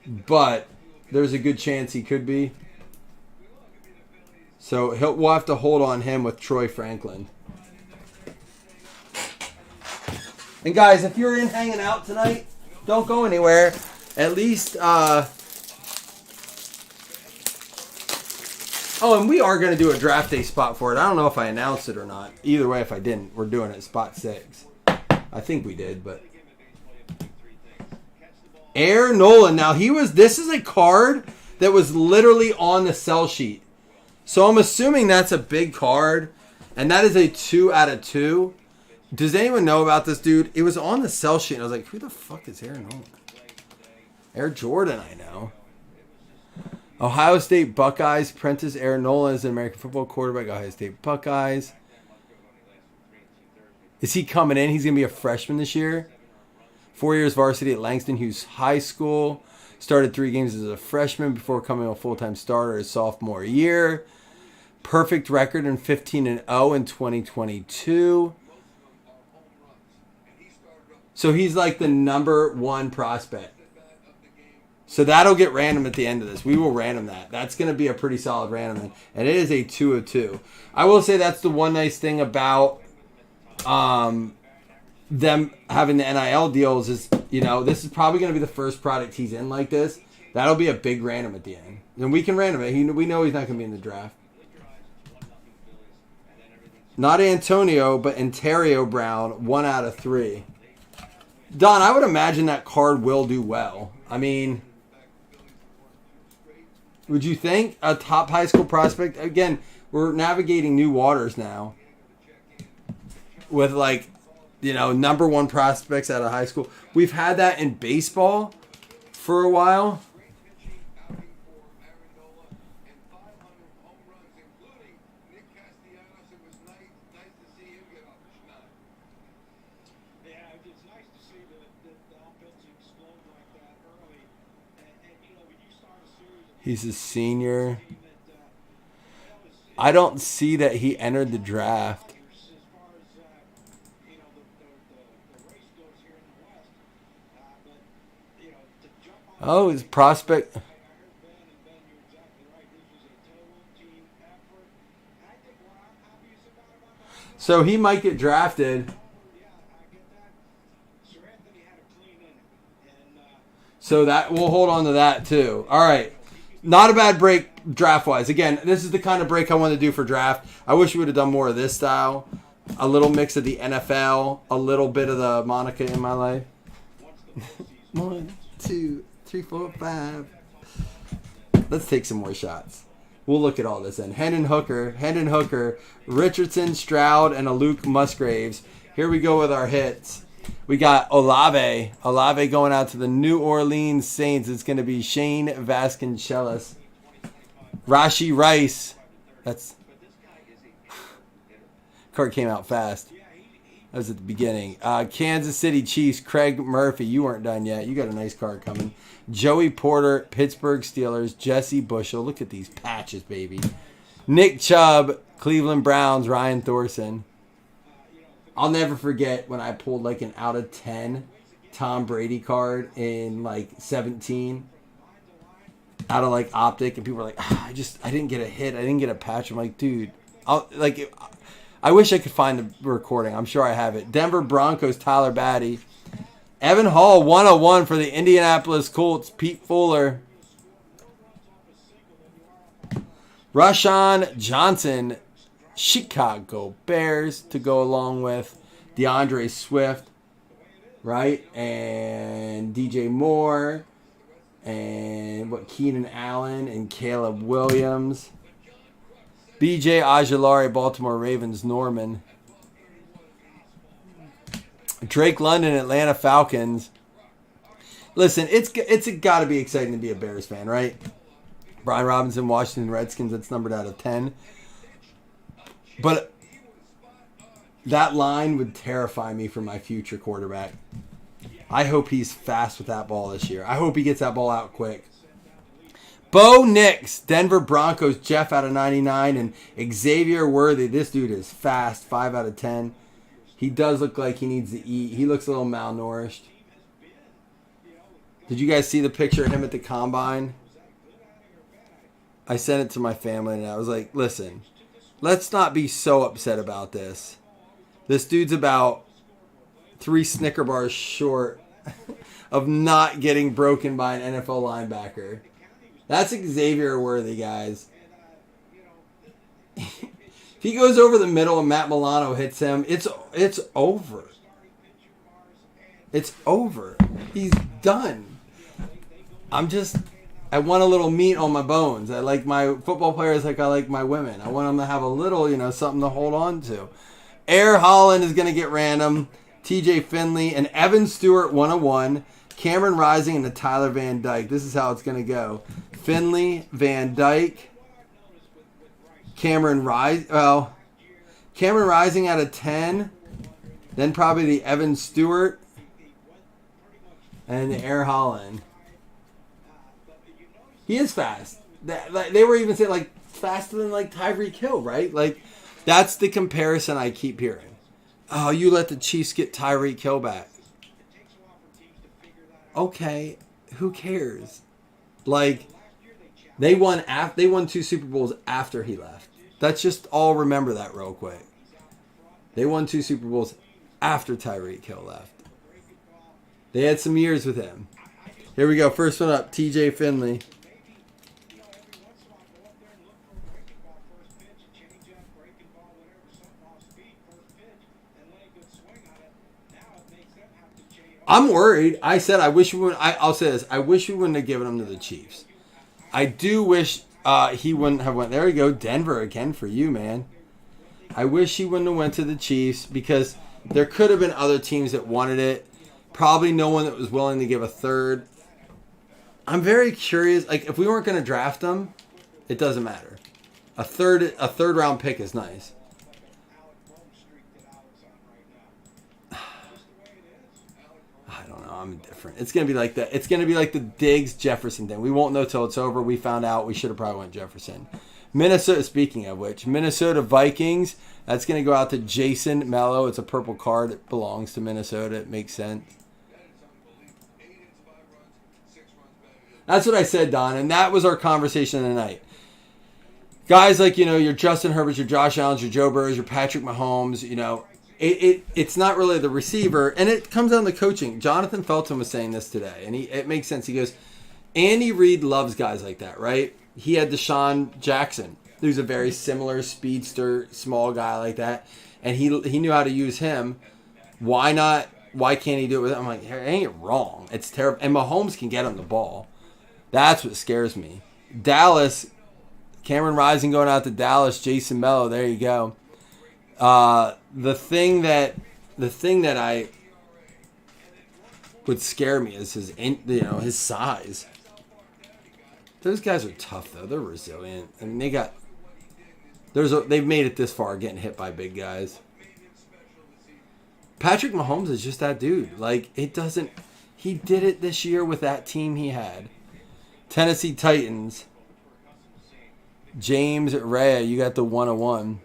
but there's a good chance he could be. So we'll have to hold on him with Troy Franklin. And guys, if you're in hanging out tonight, don't go anywhere. At least, oh, and we are going to do a draft day spot for it. I don't know if I announced it or not. Either way, if I didn't, we're doing it spot 6. I think we did, but. Air Nolan. Now, this is a card that was literally on the sell sheet. So I'm assuming that's a big card. And that is a 2 out of 2. Does anyone know about this dude? It was on the sell sheet. And I was like, who the fuck is Air Nolan? Air Jordan, I know. Ohio State Buckeyes. Prentice Air Nolan is an American football quarterback. Ohio State Buckeyes. Is he coming in? He's going to be a freshman this year. 4 years varsity at Langston Hughes High School. Started 3 games as a freshman before becoming a full-time starter his sophomore year. Perfect record in 15-0 in 2022. So he's like the number 1 prospect. So that'll get random at the end of this. We will random that. That's going to be a pretty solid random. And it is a 2 of 2. I will say that's the one nice thing about them having the NIL deals is, this is probably going to be the first product he's in like this. That'll be a big random at the end. And we can random it. We know he's not going to be in the draft. Not Antonio, but Ontario Brown, 1 out of 3. Don, I would imagine that card will do well. I mean, would you think a top high school prospect? Again, we're navigating new waters now. with like, number one prospects out of high school. We've had that in baseball for a while. He's a senior. I don't see that he entered the draft. Oh, his prospect. So he might get drafted. So that we'll hold on to that too. All right. Not a bad break draft-wise. Again, this is the kind of break I want to do for draft. I wish we would have done more of this style. A little mix of the NFL, a little bit of the Monica in my life. 1, 2, 3, 4, 5. Let's take some more shots. We'll look at all this then. Hendon Hooker, Richardson, Stroud, and a Luke Musgraves. Here we go with our hits. We got Olave going out to the New Orleans Saints. It's going to be Shane Vasconcelos. Rashee Rice. Card came out fast. That was at the beginning. Kansas City Chiefs, Craig Murphy. You weren't done yet. You got a nice card coming. Joey Porter, Pittsburgh Steelers. Jesse Bushel. Look at these patches, baby. Nick Chubb, Cleveland Browns. Ryan Thorson. I'll never forget when I pulled like an out of 10 Tom Brady card in like 17 out of like Optic, and people were like, I didn't get a hit. I didn't get a patch. I'm like, dude, I wish I could find the recording. I'm sure I have it. Denver Broncos, Tyler Batty. Evan Hall, 101 for the Indianapolis Colts, Pete Fuller. Rashawn Johnson, Chicago Bears, to go along with DeAndre Swift, right? And DJ Moore, and Keenan Allen, and Caleb Williams. BJ Ojulari, Baltimore Ravens, Norman. Drake London, Atlanta Falcons. Listen, it's got to be exciting to be a Bears fan, right? Brian Robinson, Washington Redskins, that's numbered out of 10. But that line would terrify me for my future quarterback. I hope he's fast with that ball this year. I hope he gets that ball out quick. Bo Nix, Denver Broncos, Jeff out of 99, and Xavier Worthy. This dude is fast, 5 out of 10. He does look like he needs to eat. He looks a little malnourished. Did you guys see the picture of him at the combine? I sent it to my family, and I was like, listen, let's not be so upset about this. This dude's about 3 Snicker bars short of not getting broken by an NFL linebacker. That's Xavier Worthy, guys. If he goes over the middle and Matt Milano hits him, it's over. It's over. He's done. I want a little meat on my bones. I like my football players like I like my women. I want them to have a little, something to hold on to. Air Holland is going to get random. TJ Finley and Evan Stewart 101. Cameron Rising and the Tyler Van Dyke. This is how it's going to go. Finley, Van Dyke, Cameron Rising out of 10. Then probably the Evan Stewart and the Air Holland. He is fast. They were even saying faster than Tyreek Hill, right? That's the comparison I keep hearing. Oh, you let the Chiefs get Tyreek Hill back. Okay, who cares? They won 2 Super Bowls after he left. Let's just all remember that real quick. They won 2 Super Bowls after Tyreek Hill left. They had some years with him. Here we go. First one up, TJ Finley. I'm worried. I said I wish we wouldn't. I'll say this. I wish we wouldn't have given him to the Chiefs. I do wish he wouldn't have went. There you go. Denver again for you, man. I wish he wouldn't have went to the Chiefs because there could have been other teams that wanted it. Probably no one that was willing to give a third. I'm very curious. Like, if we weren't going to draft him, it doesn't matter. A third round pick is nice. I don't know. I'm indifferent. It's going to be like that. It's going to be like the Diggs Jefferson thing. We won't know till it's over. We found out we should have probably went Jefferson. Minnesota, speaking of which, Minnesota Vikings. That's going to go out to Jason Mello. It's a purple card. It belongs to Minnesota. It makes sense. That's what I said, Don. And that was our conversation of the night. Guys like, your Justin Herberts, your Josh Allens, your Joe Burrows, your Patrick Mahomes, it's not really the receiver. And it comes down to coaching. Jonathan Felton was saying this today. And it makes sense. He goes, Andy Reid loves guys like that, right? He had Deshaun Jackson, who's a very similar speedster, small guy like that. And he knew how to use him. Why not? Why can't he do it with him? I'm like, it ain't wrong. It's terrible. And Mahomes can get him the ball. That's what scares me. Dallas, Cameron Rising going out to Dallas, Jason Mello, there you go. The thing that I would scare me is his size. Those guys are tough though. They're resilient. I mean, they've made it this far getting hit by big guys. Patrick Mahomes is just that dude. Like, he did it this year with that team he had. Tennessee Titans. James Ray, you got the 101.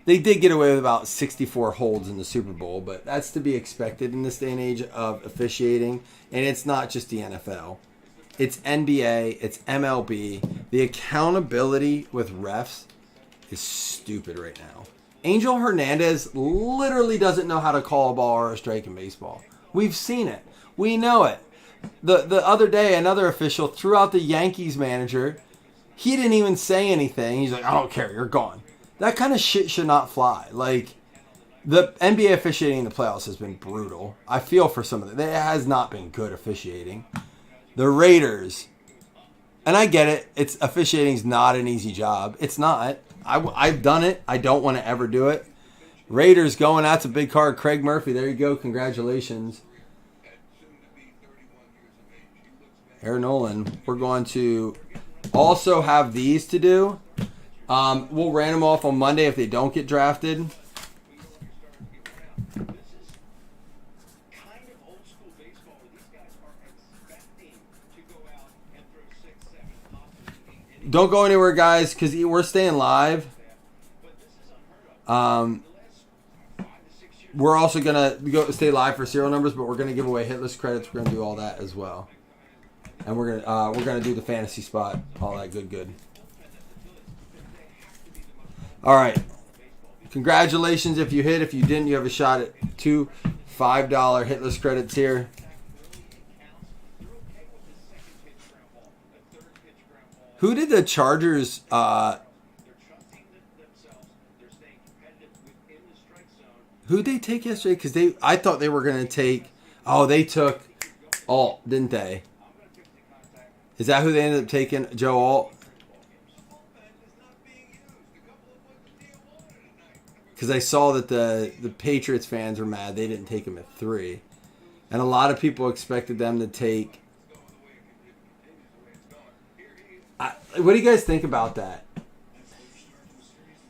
They did get away with about 64 holds in the Super Bowl, but that's to be expected in this day and age of officiating. And it's not just the NFL. It's NBA, it's MLB. The accountability with refs is stupid right now. Angel Hernandez literally doesn't know how to call a ball or a strike in baseball. We've seen it. We know it. The other day, another official threw out the Yankees manager. He didn't even say anything. He's like, I don't care, you're gone. That kind of shit should not fly. Like, the NBA officiating in the playoffs has been brutal. I feel for some of it. It has not been good officiating. The Raiders, and I get it. It's officiating's not an easy job. It's not. I've done it. I don't want to ever do it. Raiders going. That's a big card. Craig Murphy. There you go. Congratulations. Aaron Nolan. We're going to also have these to do. We'll ran them off on Monday if they don't get drafted. Don't go anywhere, guys, because we're staying live. We're also going to stay live for serial numbers, but we're going to give away hit list credits. We're going to do all that as well. And we're going to do the fantasy spot, all that good. All right. Congratulations if you hit. If you didn't, you have a shot at 2 $5 hit list credits here. Who did the Chargers who did they take yesterday? Because I thought they were going to take... Oh, they took Alt, didn't they? Is that who they ended up taking? Joe Alt? Because I saw that the Patriots fans were mad. They didn't take him at 3. And a lot of people expected them to take... What do you guys think about that?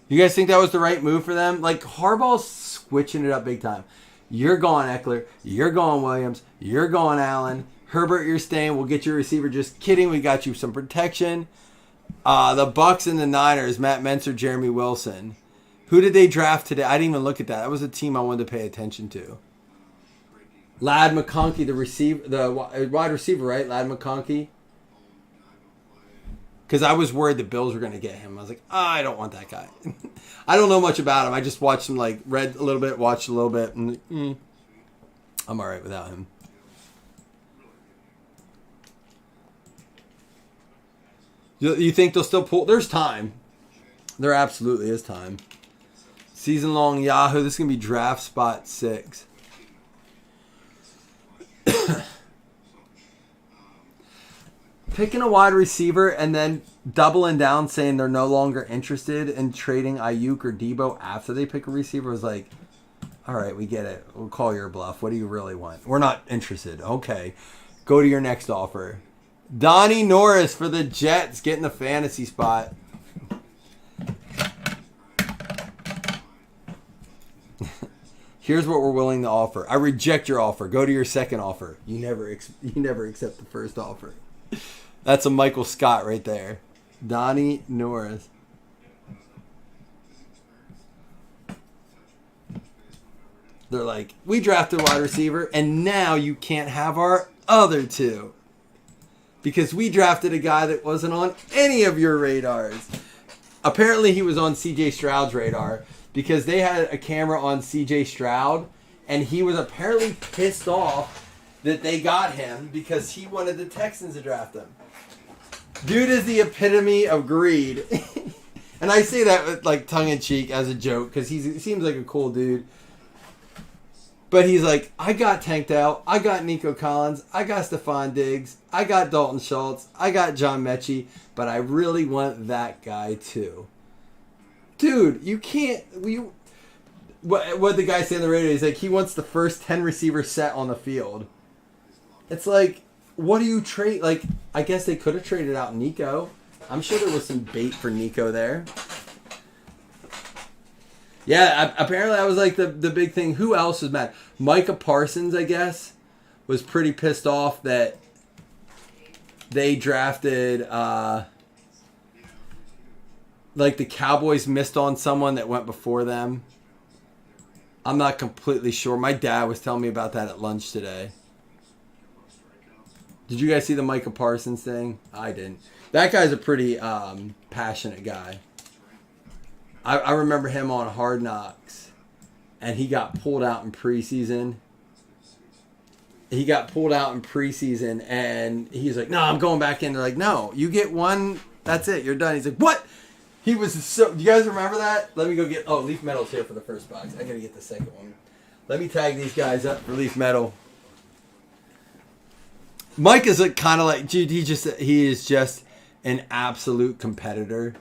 You guys think that was the right move for them? Like, Harbaugh's switching it up big time. You're going Eckler. You're going Williams. You're going Allen. Herbert, you're staying. We'll get your receiver. Just kidding. We got you some protection. The Bucks and the Niners, Matt Menser, Jeremy Wilson. Who did they draft today? I didn't even look at that. That was a team I wanted to pay attention to. Ladd McConkey, the wide receiver, right? Ladd McConkey. Because I was worried the Bills were going to get him. I was like, I don't want that guy. I don't know much about him. I just watched him, read a little bit, watched a little bit, and I'm all right without him. You think they'll still pull? There's time. There absolutely is time. Season-long Yahoo. This is going to be draft spot 6. picking a wide receiver and then doubling down saying they're no longer interested in trading Ayuk or Debo after they pick a receiver was like, all right, we get it. We'll call your bluff. What do you really want? We're not interested. Okay. Go to your next offer. Donnie Norris for the Jets getting the fantasy spot. Here's what we're willing to offer. I reject your offer. Go to your second offer. You never accept the first offer. That's a Michael Scott right there. Donnie Norris. They're like, we drafted a wide receiver, and now you can't have our other two. Because we drafted a guy that wasn't on any of your radars. Apparently he was on CJ Stroud's radar because they had a camera on CJ Stroud, and he was apparently pissed off that they got him because he wanted the Texans to draft him. Dude is the epitome of greed. And I say that with like tongue-in-cheek as a joke because he seems like a cool dude. But he's like, I got Tank Dell, I got Nico Collins, I got Stephon Diggs, I got Dalton Schultz, I got John Mechie, but I really want that guy too. Dude, you can't. What the guy said on the radio, he's like, he wants the first 10 receivers set on the field. It's like, what do you trade? Like, I guess they could have traded out Nico. I'm sure there was some bait for Nico there. Yeah, apparently that was like the big thing. Who else was mad? Micah Parsons, I guess, was pretty pissed off that they drafted, like the Cowboys missed on someone that went before them. I'm not completely sure. My dad was telling me about that at lunch today. Did you guys see the Micah Parsons thing? I didn't. That guy's a pretty passionate guy. I remember him on Hard Knocks, and he got pulled out in preseason. And he's like, no, I'm going back in. They're like, no, you get one, that's it, you're done. He's like, what? He was so... Do you guys remember that? Let me go get... Oh, Leaf Metal's here for the first box. I gotta get the second one. Let me tag these guys up for Leaf Metal. Mike is kind of like... Dude, he is just an absolute competitor.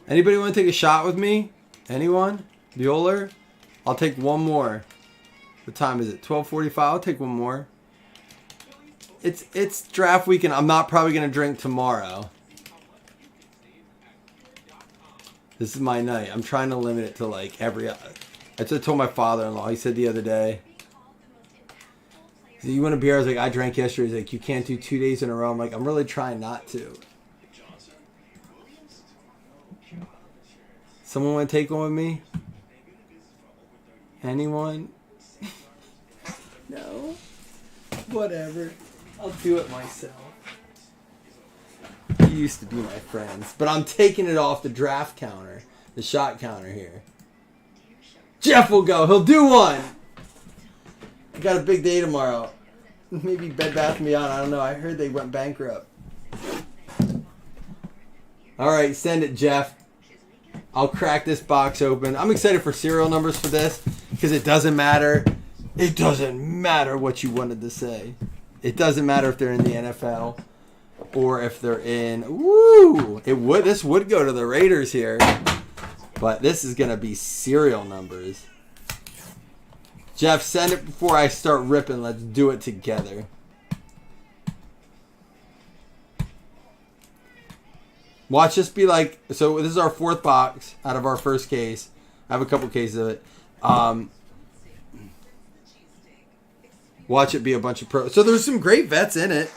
Anybody want to take a shot with me? Anyone? Bueller? I'll take one more. What time is it? 12:45. I'll take one more. It's draft weekend. I'm not probably going to drink tomorrow. This is my night. I'm trying to limit it to like every... That's what I told my father-in-law. He said the other day, you want a beer? I was like, I drank yesterday. He's like, you can't do 2 days in a row. I'm like, I'm really trying not to. Someone want to take one with me? Anyone? No? Whatever. I'll do it myself. You used to be my friends. But I'm taking it off the draft counter. The shot counter here. Jeff will go. He'll do one. I got a big day tomorrow. Maybe Bed Bath & Beyond. I don't know. I heard they went bankrupt. Alright, send it, Jeff. I'll crack this box open. I'm excited for serial numbers for this because it doesn't matter. It doesn't matter what you wanted to say. It doesn't matter if they're in the NFL or if they're in... Woo! This would go to the Raiders here. But this is going to be serial numbers. Jeff, send it before I start ripping. Let's do it together. Watch this be like... So this is our fourth box out of our first case. I have a couple cases of it. Watch it be a bunch of pros. So there's some great vets in it.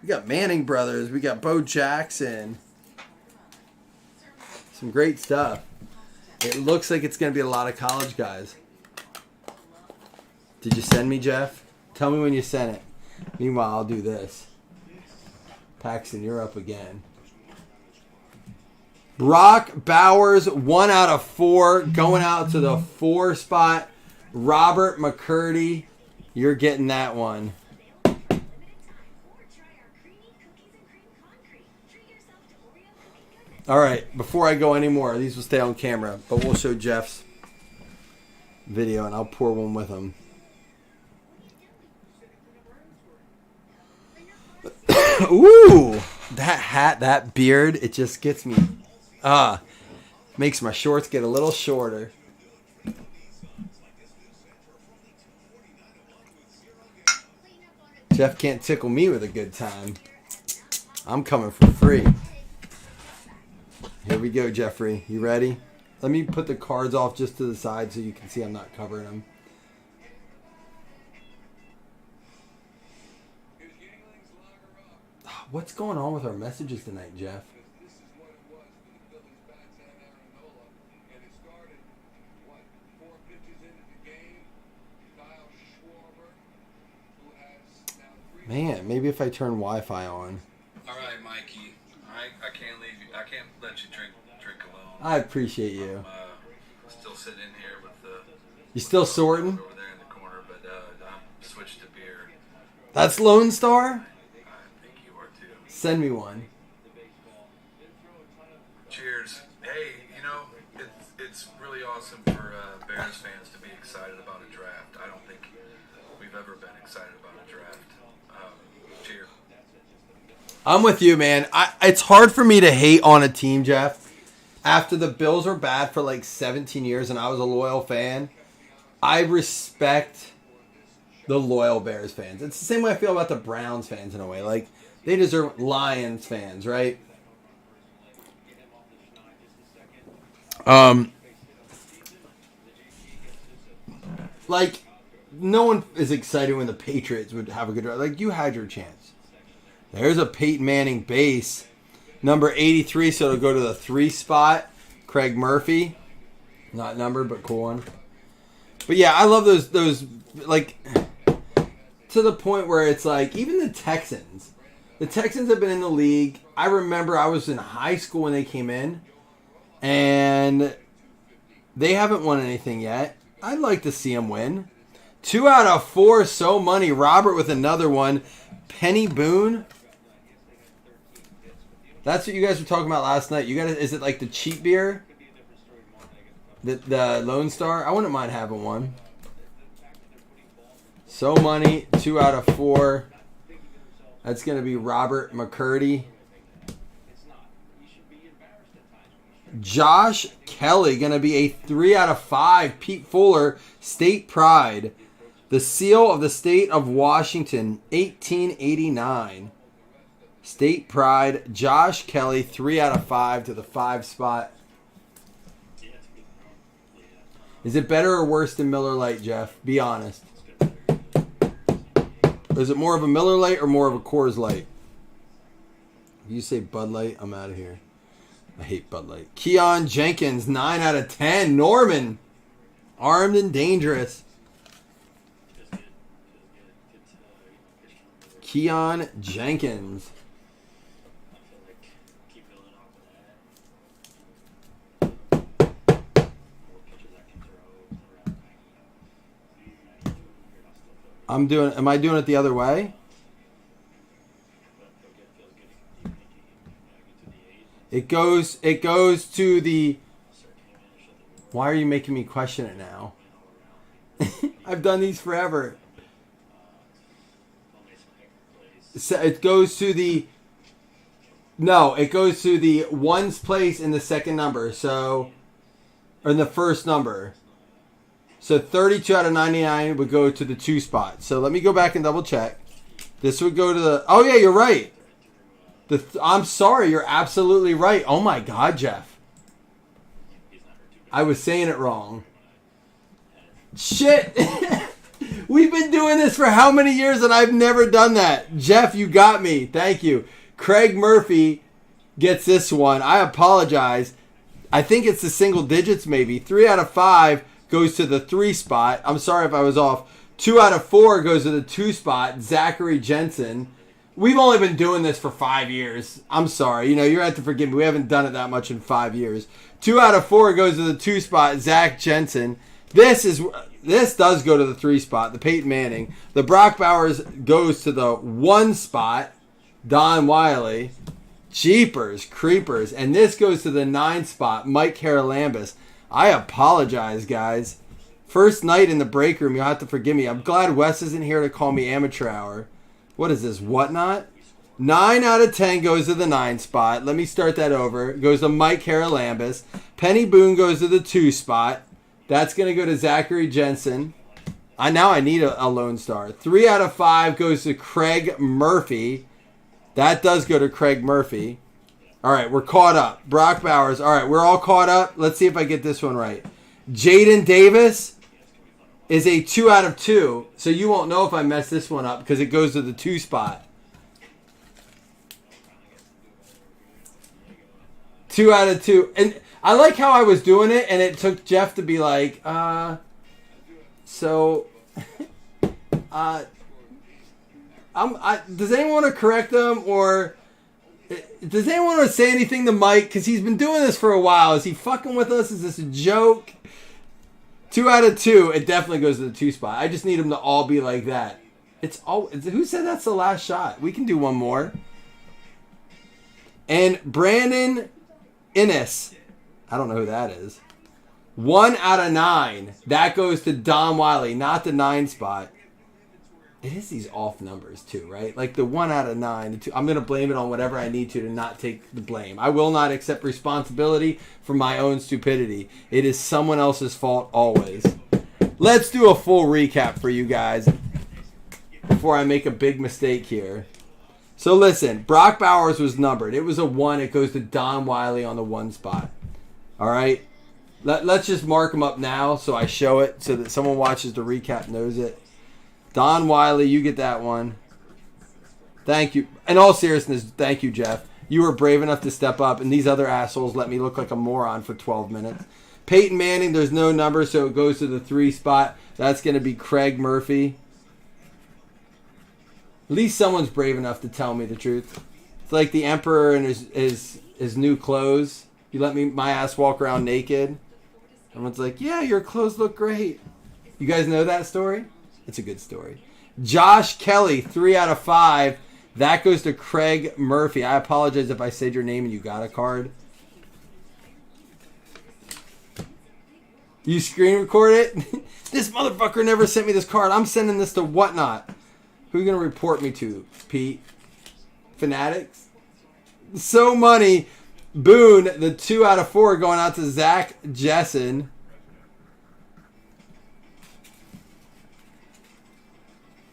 We got Manning brothers. We got Bo Jackson. Some great stuff. It looks like it's going to be a lot of college guys. Did you send me, Jeff? Tell me when you sent it. Meanwhile, I'll do this. Paxton, you're up again. Brock Bowers, 1 out of 4. Going out to the 4 spot. Robert McCurdy, you're getting that one. All right, before I go anymore, these will stay on camera, but we'll show Jeff's video, and I'll pour one with him. Ooh, that hat, that beard, it just gets me. Makes my shorts get a little shorter. Jeff can't tickle me with a good time. I'm coming for free. Here we go, Jeffrey. You ready? Let me put the cards off just to the side so you can see I'm not covering them. What's going on with our messages tonight, Jeff? Man, maybe if I turn Wi-Fi on. All right, Mikey. I can't leave you. I can't let you drink alone. I appreciate you. I'm still sitting in here with the. You still sorting? Over there in the corner, but I'm switched to beer. That's Lone Star? I think you are too. Send me one. Cheers. Hey, it's really awesome for Bears fans to be excited about a draft. I don't think we've ever been excited about a draft. Cheers. I'm with you, man. It's hard for me to hate on a team, Jeff. After the Bills were bad for like 17 years and I was a loyal fan, I respect the loyal Bears fans. It's the same way I feel about the Browns fans in a way. Like, they deserve Lions fans, right? Like, no one is excited when the Patriots would have a good draft. Like, you had your chance. There's a Peyton Manning base. Number 83, so it'll go to the 3 spot. Craig Murphy. Not numbered, but cool one. But yeah, I love those like, to the point where it's like, even the Texans. The Texans have been in the league. I remember I was in high school when they came in. And they haven't won anything yet. I'd like to see them win. 2 out of 4, so money. Robert with another one. Penny Boone. That's what you guys were talking about last night. Is it like the cheap beer? The Lone Star? I wouldn't mind having one. So money. 2 out of 4. That's going to be Robert McCurdy. Josh Kelly going to be a 3 out of 5. Pete Fuller, State Pride. The seal of the state of Washington, 1889. State Pride, Josh Kelly, 3 out of 5 to the 5 spot. Is it better or worse than Miller Lite, Jeff? Be honest. Is it more of a Miller Lite or more of a Coors Light? If you say Bud Light, I'm out of here. I hate Bud Light. Keon Jenkins, 9 out of 10. Norman, armed and dangerous. Keon Jenkins. Am I doing it the other way? It goes to the. Why are you making me question it now? I've done these forever. So it goes to the. No, it goes to the ones place in the second number. So, or in the first number. So 32 out of 99 would go to the 2 spot. So let me go back and double check. This would go to the. Oh yeah, you're right. I'm sorry, you're absolutely right. Oh my God, Jeff. I was saying it wrong. Shit. We've been doing this for how many years and I've never done that. Jeff, you got me. Thank you. Craig Murphy gets this one. I apologize. I think it's the single digits maybe. 3 out of 5 goes to the 3 spot. I'm sorry if I was off. 2 out of 4 goes to the 2 spot. Zachary Jensen. We've only been doing this for 5 years. I'm sorry. You're going to have to forgive me. We haven't done it that much in 5 years. 2 out of 4 goes to the 2 spot. Zach Jensen. This does go to the 3 spot. The Peyton Manning. The Brock Bowers goes to the 1 spot. Don Wiley. Jeepers creepers. And this goes to the 9 spot, Mike Haralambous. I apologize, guys. First night in the break room, you'll have to forgive me. I'm glad Wes isn't here to call me amateur hour. What is this, whatnot? 9 out of 10 goes to the 9 spot. Let me start that over. It goes to Mike Haralambous. Penny Boone goes to the 2 spot. That's going to go to Zachary Jensen. Now I need a Lone Star. 3 out of 5 goes to Craig Murphy. That does go to Craig Murphy. All right, we're caught up. Brock Bowers. All right, we're all caught up. Let's see if I get this one right. Jaden Davis is a 2 out of 2. So you won't know if I mess this one up because it goes to the 2 spot. 2 out of 2. And I like how I was doing it, and it took Jeff to be like, does anyone want to correct them, or does anyone want to say anything to Mike? Because he's been doing this for a while. Is he fucking with us? Is this a joke? 2 out of 2. It definitely goes to the 2 spot. I just need them to all be like that. Who said that's the last shot? We can do one more. And Brandon Innes. I don't know who that is. 1 out of 9. That goes to Don Wiley, not the 9 spot. It is these off numbers too, right? Like the 1 out of 9. The 2, I'm going to blame it on whatever I need to not take the blame. I will not accept responsibility for my own stupidity. It is someone else's fault always. Let's do a full recap for you guys before I make a big mistake here. So listen, Brock Bowers was numbered. It was a 1. It goes to Don Wiley on the 1 spot. All right? Let's just mark them up now so I show it so that someone watches the recap knows it. Don Wiley, you get that one. Thank you. In all seriousness, thank you, Jeff. You were brave enough to step up, and these other assholes let me look like a moron for 12 minutes. Peyton Manning, there's no number, so it goes to the 3 spot. That's going to be Craig Murphy. At least someone's brave enough to tell me the truth. It's like the Emperor and his new clothes. You let my ass walk around naked. Everyone's like, yeah, your clothes look great. You guys know that story? It's a good story. Josh Kelly, 3 out of 5. That goes to Craig Murphy. I apologize if I said your name and you got a card. You screen record it? This motherfucker never sent me this card. I'm sending this to Whatnot. Who are you going to report me to, Pete? Fanatics? So money. Boone, the 2 out of 4 going out to Zach Jessen.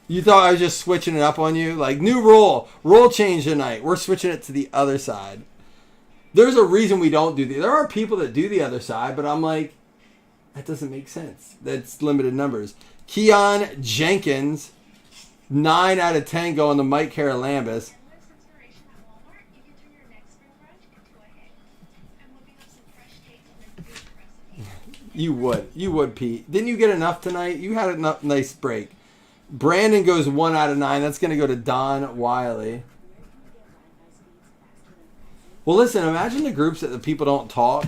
You thought I was just switching it up on you? Like, new rule. Rule change tonight. We're switching it to the other side. There's a reason we don't do there are people that do the other side, but I'm like, that doesn't make sense. That's limited numbers. Keon Jenkins, 9 out of 10 going to Mike Haralambous. You would, Pete. Didn't you get enough tonight? You had a nice break. Brandon goes 1 out of 9. That's going to go to Don Wiley. Well, listen, imagine the groups that the people don't talk.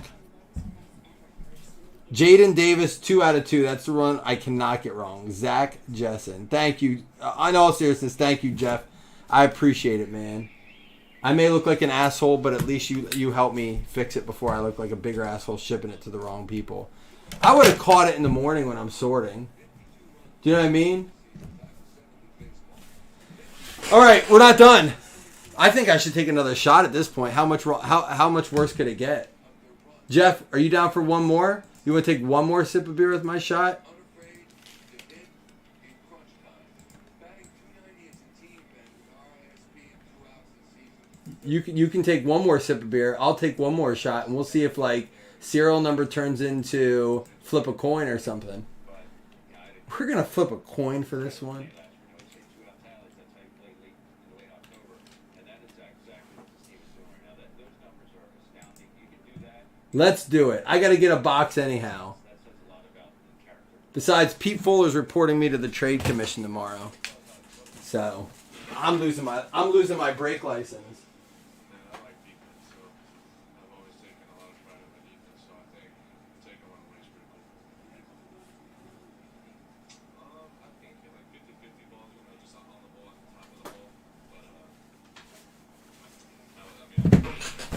Jaden Davis, 2 out of 2. That's the one I cannot get wrong. Zach Jessen. Thank you. In all seriousness, thank you, Jeff. I appreciate it, man. I may look like an asshole, but at least you help me fix it before I look like a bigger asshole shipping it to the wrong people. I would have caught it in the morning when I'm sorting. Do you know what I mean? All right, we're not done. I think I should take another shot at this point. How much worse could it get? Jeff, are you down for one more? You want to take one more sip of beer with my shot? You can take one more sip of beer. I'll take one more shot, and we'll see if like serial number turns into flip a coin or something. We're gonna flip a coin for this one. Let's do it. I got to get a box anyhow. Besides, Pete Fuller's reporting me to the Trade Commission tomorrow, so I'm losing my brake license.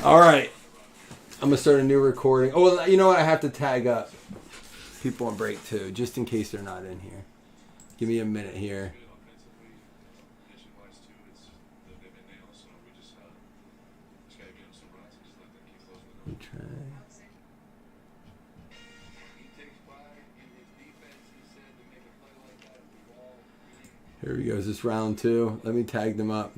All right. I'm going to start a new recording. Oh, well, you know what? I have to tag up people on break too, just in case they're not in here. Give me a minute here. Let me try. Here we go. Is this round 2? Let me tag them up.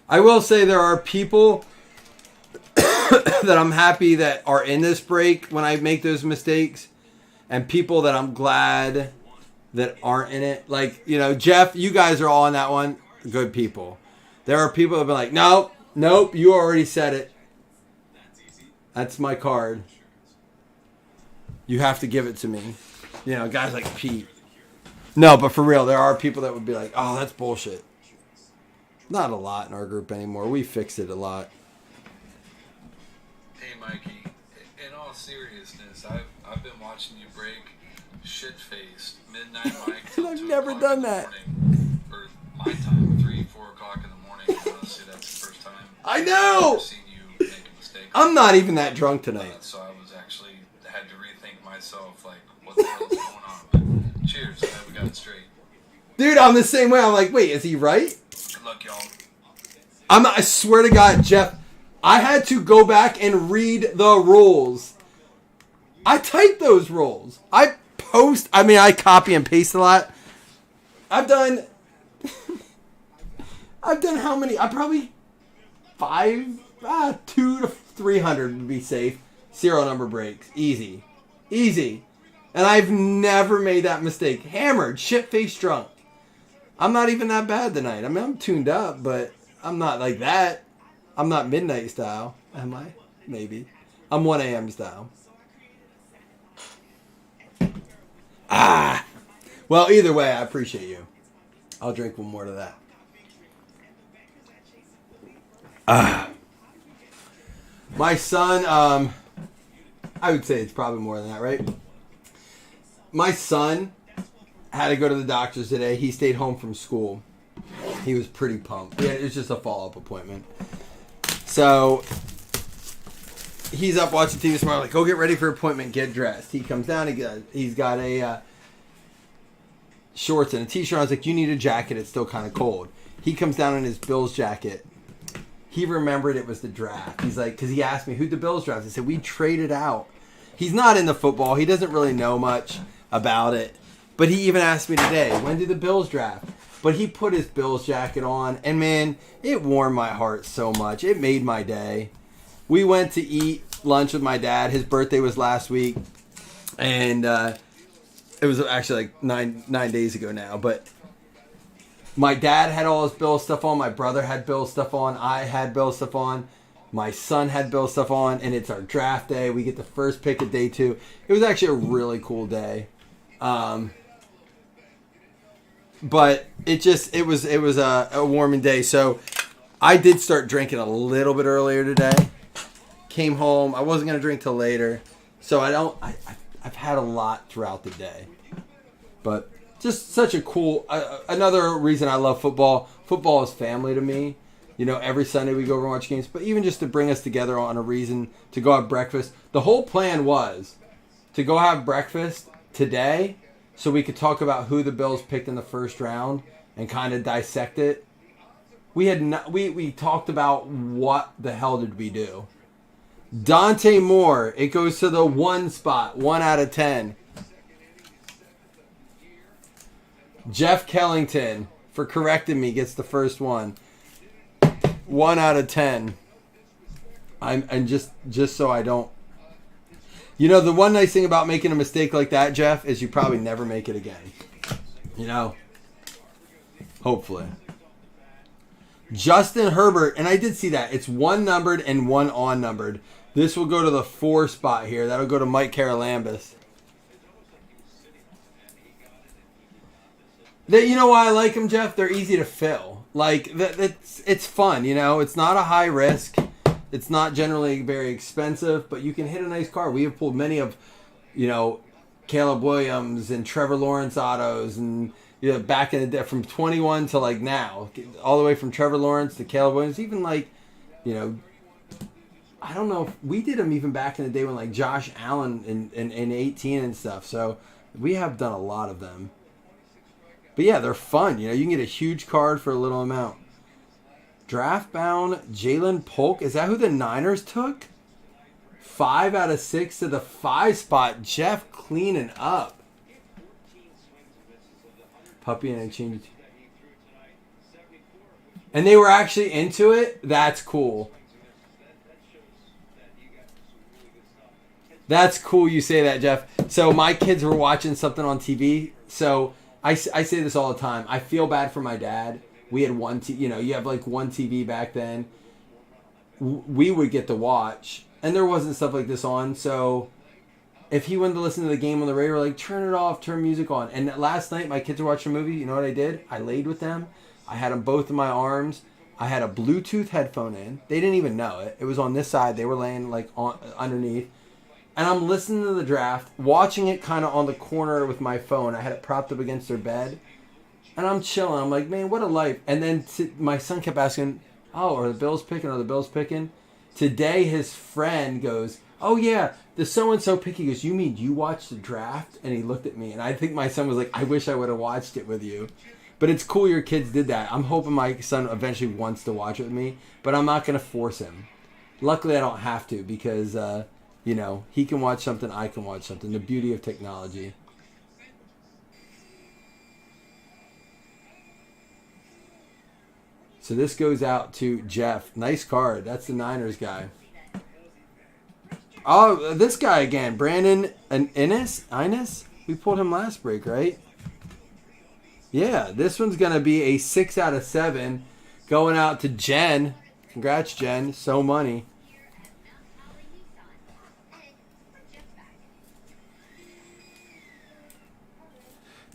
I will say there are people that I'm happy that are in this break when I make those mistakes, and people that I'm glad that aren't in it. Like, you know, Jeff, you guys are all on that one. Good people. There are people that have been like, nope, you already said it. That's my card. You have to give it to me. You know, guys like Pete. No, but for real, there are people that would be like, oh, that's bullshit. Not a lot in our group anymore. We fixed it a lot. Hey, Mikey. In all seriousness, I've been watching you break shit-faced midnight Mike. I've never done that. Or my time, 3, 4 o'clock in the morning. Honestly, that's the first time I know. I've seen you make a mistake. I'm not even that drunk tonight. So I was actually had to rethink myself, like, what the hell is going on? But cheers. Glad we got it straight. Dude, I'm the same way. I'm like, wait, is he right? Good luck, y'all. I swear to God, Jeff, I had to go back and read the rules. I type those rules. I copy and paste a lot. I've done how many? I probably 200 to 300 would be safe. Serial number breaks. Easy. And I've never made that mistake. Hammered, shit-faced drunk. I'm not even that bad tonight. I mean, I'm tuned up, but I'm not like that. I'm not midnight style. Am I? Maybe. I'm 1 a.m. style. Well, either way, I appreciate you. I'll drink one more to that. My son, I would say it's probably more than that, right? My son had to go to the doctor's today. He stayed home from school. He was pretty pumped. Yeah, it was just a follow-up appointment. So he's up watching TV this morning. Like, go get ready for appointment. Get dressed. He comes down. He's got a shorts and a t-shirt. I was like, you need a jacket. It's still kind of cold. He comes down in his Bills jacket. He remembered it was the draft. He's like, because he asked me, who'd the Bills draft? I said, we traded out. He's not into football. He doesn't really know much about it. But he even asked me today, when did the Bills draft? But he put his Bills jacket on, and man, it warmed my heart so much. It made my day. We went to eat lunch with my dad. His birthday was last week, and it was actually like nine days ago now. But my dad had all his Bills stuff on. My brother had Bills stuff on. I had Bills stuff on. My son had Bills stuff on, and it's our draft day. We get the first pick of day 2. It was actually a really cool day. But it was a warming day. So I did start drinking a little bit earlier today. Came home. I wasn't going to drink till later. So I've had a lot throughout the day. But just such a cool, another reason I love football. Football is family to me. You know, every Sunday we go over and watch games. But even just to bring us together on a reason to go have breakfast. The whole plan was to go have breakfast today so we could talk about who the Bills picked in the first round and kind of dissect it. We talked about what the hell did we do. Dante Moore, it goes to the 1 spot, 1 out of 10. Jeff Kellington, for correcting me, gets the first one. 1 out of 10. And just so I don't. You know, the one nice thing about making a mistake like that, Jeff, is you probably never make it again. You know? Hopefully. Justin Herbert, and I did see that. It's 1 numbered and 1 unnumbered. This will go to the 4 spot here. That'll go to Mike Carolambus. You know why I like them, Jeff? They're easy to fill. Like it's fun, you know. It's not a high risk. It's not generally very expensive, but you can hit a nice car. We have pulled many of, you know, Caleb Williams and Trevor Lawrence autos, and you know, back in the day from 21 to like now, all the way from Trevor Lawrence to Caleb Williams, even like, you know, I don't know if we did them even back in the day when like Josh Allen in 18 and stuff. So we have done a lot of them. But yeah, they're fun. You know, you can get a huge card for a little amount. Draft bound Jalen Polk. Is that who the Niners took? 5 out of 6 to the 5 spot. Jeff cleaning up. Puppy and I changed. And they were actually into it? That's cool. That's cool you say that, Jeff. So my kids were watching something on TV. So I say this all the time. I feel bad for my dad. We had one, you know, you have like one TV back then. We would get to watch. And there wasn't stuff like this on. So if he wanted to listen to the game on the radio, we're like, turn it off, turn music on. And last night, my kids were watching a movie. You know what I did? I laid with them. I had them both in my arms. I had a Bluetooth headphone in. They didn't even know it. It was on this side. They were laying like on underneath. And I'm listening to the draft, watching it kind of on the corner with my phone. I had it propped up against their bed. And I'm chilling. I'm like, man, what a life. And then my son kept asking, oh, are the Bills picking? Are the Bills picking? Today, his friend goes, oh, yeah, the so-and-so pick. He goes, you mean you watched the draft? And he looked at me. And I think my son was like, I wish I would have watched it with you. But it's cool your kids did that. I'm hoping my son eventually wants to watch it with me. But I'm not going to force him. Luckily, I don't have to because... you know, he can watch something, I can watch something. The beauty of technology. So this goes out to Jeff. Nice card. That's the Niners guy. Oh, this guy again. Brandon Innes? We pulled him last break, right? Yeah, this one's going to be a 6 out of 7 going out to Jen. Congrats, Jen. So money.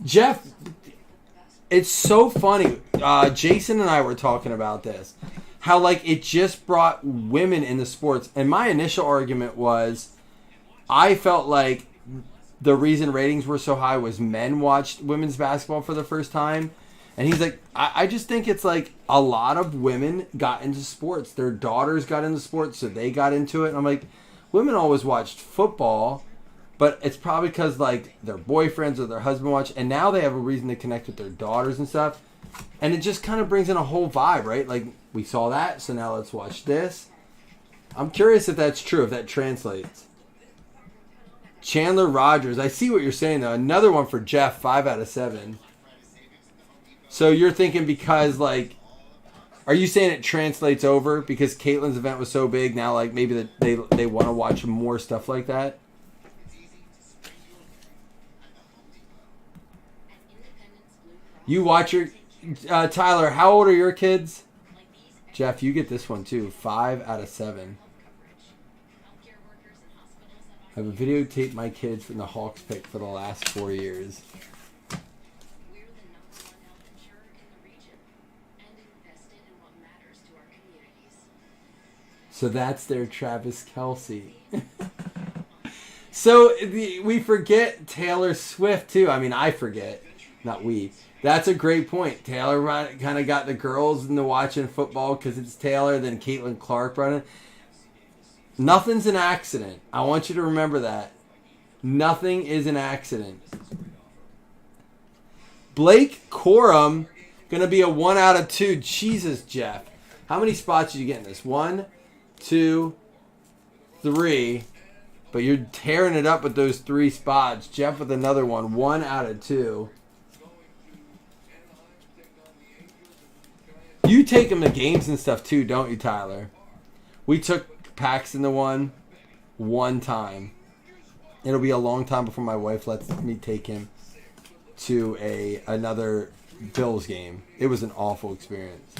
Jeff, it's so funny. Jason and I were talking about this. How, like, it just brought women into sports. And my initial argument was I felt like the reason ratings were so high was men watched women's basketball for the first time. And he's like, I just think it's like a lot of women got into sports. Their daughters got into sports, so they got into it. And I'm like, women always watched football. But it's probably because, like, their boyfriends or their husband watch, and now they have a reason to connect with their daughters and stuff. And it just kind of brings in a whole vibe, right? Like, we saw that, so now let's watch this. I'm curious if that's true, if that translates. Chandler Rogers. I see what you're saying, though. Another one for Jeff, 5 out of 7. So you're thinking because, like, are you saying it translates over because Caitlin's event was so big, now, like, maybe they want to watch more stuff like that? You watch your... Tyler, how old are your kids? Jeff, you get this one too. 5 out of 7. I have a videotape my kids from the Hawks pick for the last 4 years. So that's their Travis Kelce. So we forget Taylor Swift too. I mean, I forget. Not we. That's a great point. Taylor kind of got the girls into watching football because it's Taylor, then Caitlin Clark running. Nothing's an accident. I want you to remember that. Nothing is an accident. Blake Corum, going to be a 1 out of 2. Jesus, Jeff. How many spots did you get in this? 1, 2, 3. But you're tearing it up with those 3 spots. Jeff with another one. 1 out of 2. You take them to games and stuff too, don't you, Tyler? We took Paxton to one time. It'll be a long time before my wife lets me take him to another Bills game. It was an awful experience.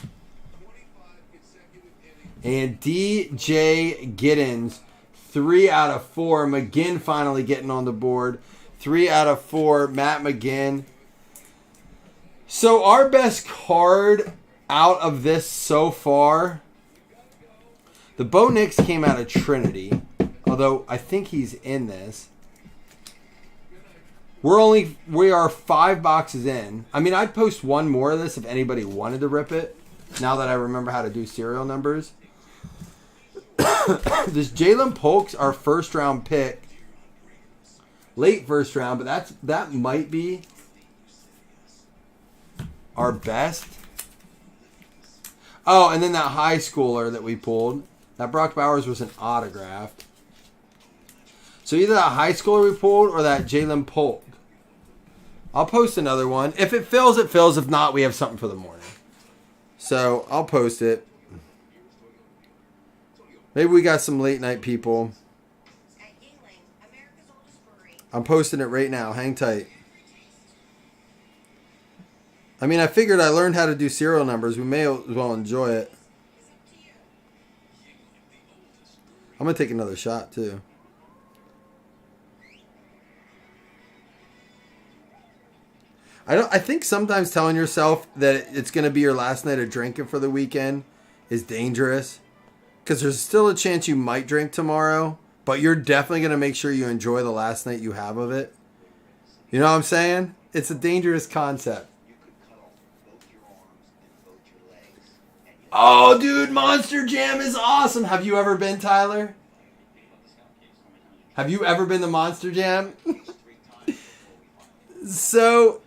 And DJ Giddens, 3 out of 4. McGinn finally getting on the board. 3 out of 4. Matt McGinn. So our best card out of this so far, the Bo Nix came out of Trinity, although I think he's in this. We are 5 boxes in. I mean, I'd post one more of this if anybody wanted to rip it. Now that I remember how to do serial numbers. This Jalen Polk's our first round pick. Late first round, but that might be our best. Oh, and then that high schooler that we pulled. That Brock Bowers was an autograph. So either that high schooler we pulled or that Jalen Polk. I'll post another one. If it fills, it fills. If not, we have something for the morning. So I'll post it. Maybe we got some late night people. I'm posting it right now. Hang tight. I mean, I figured I learned how to do serial numbers. We may as well enjoy it. I'm going to take another shot, too. I think sometimes telling yourself that it's going to be your last night of drinking for the weekend is dangerous. Because there's still a chance you might drink tomorrow. But you're definitely going to make sure you enjoy the last night you have of it. You know what I'm saying? It's a dangerous concept. Oh, dude, Monster Jam is awesome. Have you ever been, Tyler? Have you ever been to Monster Jam? So,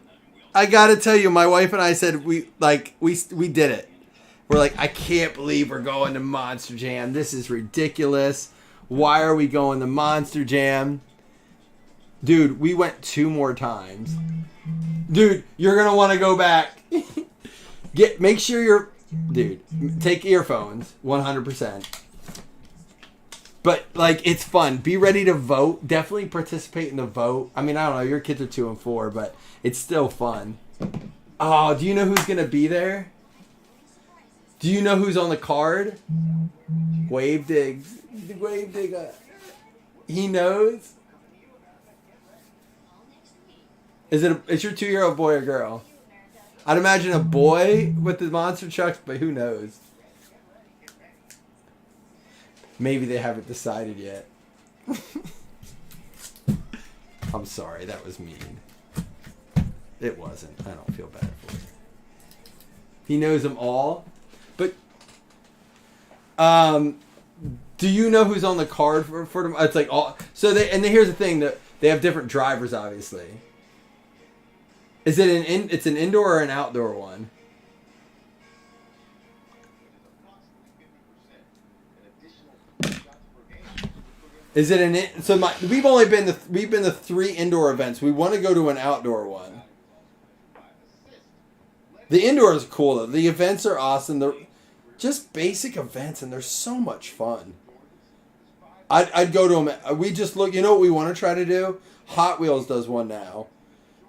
I got to tell you, my wife and I said we did it. We're like, I can't believe we're going to Monster Jam. This is ridiculous. Why are we going to Monster Jam? Dude, we went 2 more times. Dude, you're going to want to go back. Make sure you're... Dude, take earphones, 100%. But, like, it's fun. Be ready to vote. Definitely participate in the vote. I mean, I don't know. Your kids are 2 and 4, but it's still fun. Oh, do you know who's going to be there? Do you know who's on the card? Wave Diggs. Wave Digger. He knows. Is your 2-year-old boy or girl? I'd imagine a boy with the monster trucks, but who knows? Maybe they haven't decided yet. I'm sorry, that was mean. It wasn't. I don't feel bad for it. He knows them all. But, do you know who's on the card for them? It's like all. So here's the thing, that they have different drivers, obviously. Is it it's an indoor or an outdoor one? Is it we've been to 3 indoor events. We want to go to an outdoor one. The indoor is cool though. The events are awesome. They're just basic events and they're so much fun. I'd go to them. We just look. You know what we want to try to do? Hot Wheels does one now.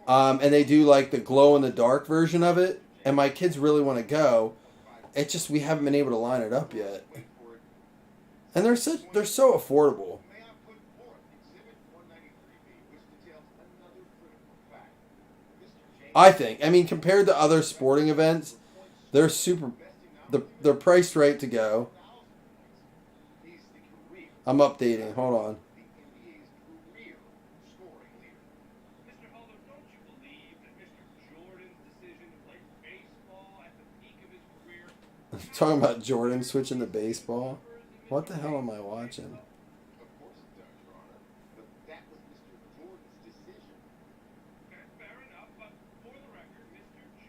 And they do like the glow in the dark version of it. And my kids really want to go. It's just we haven't been able to line it up yet. And they're so affordable. I think. I mean, compared to other sporting events, they're they're priced right to go. I'm updating. Hold on. Talking about Jordan switching to baseball. What the hell am I watching?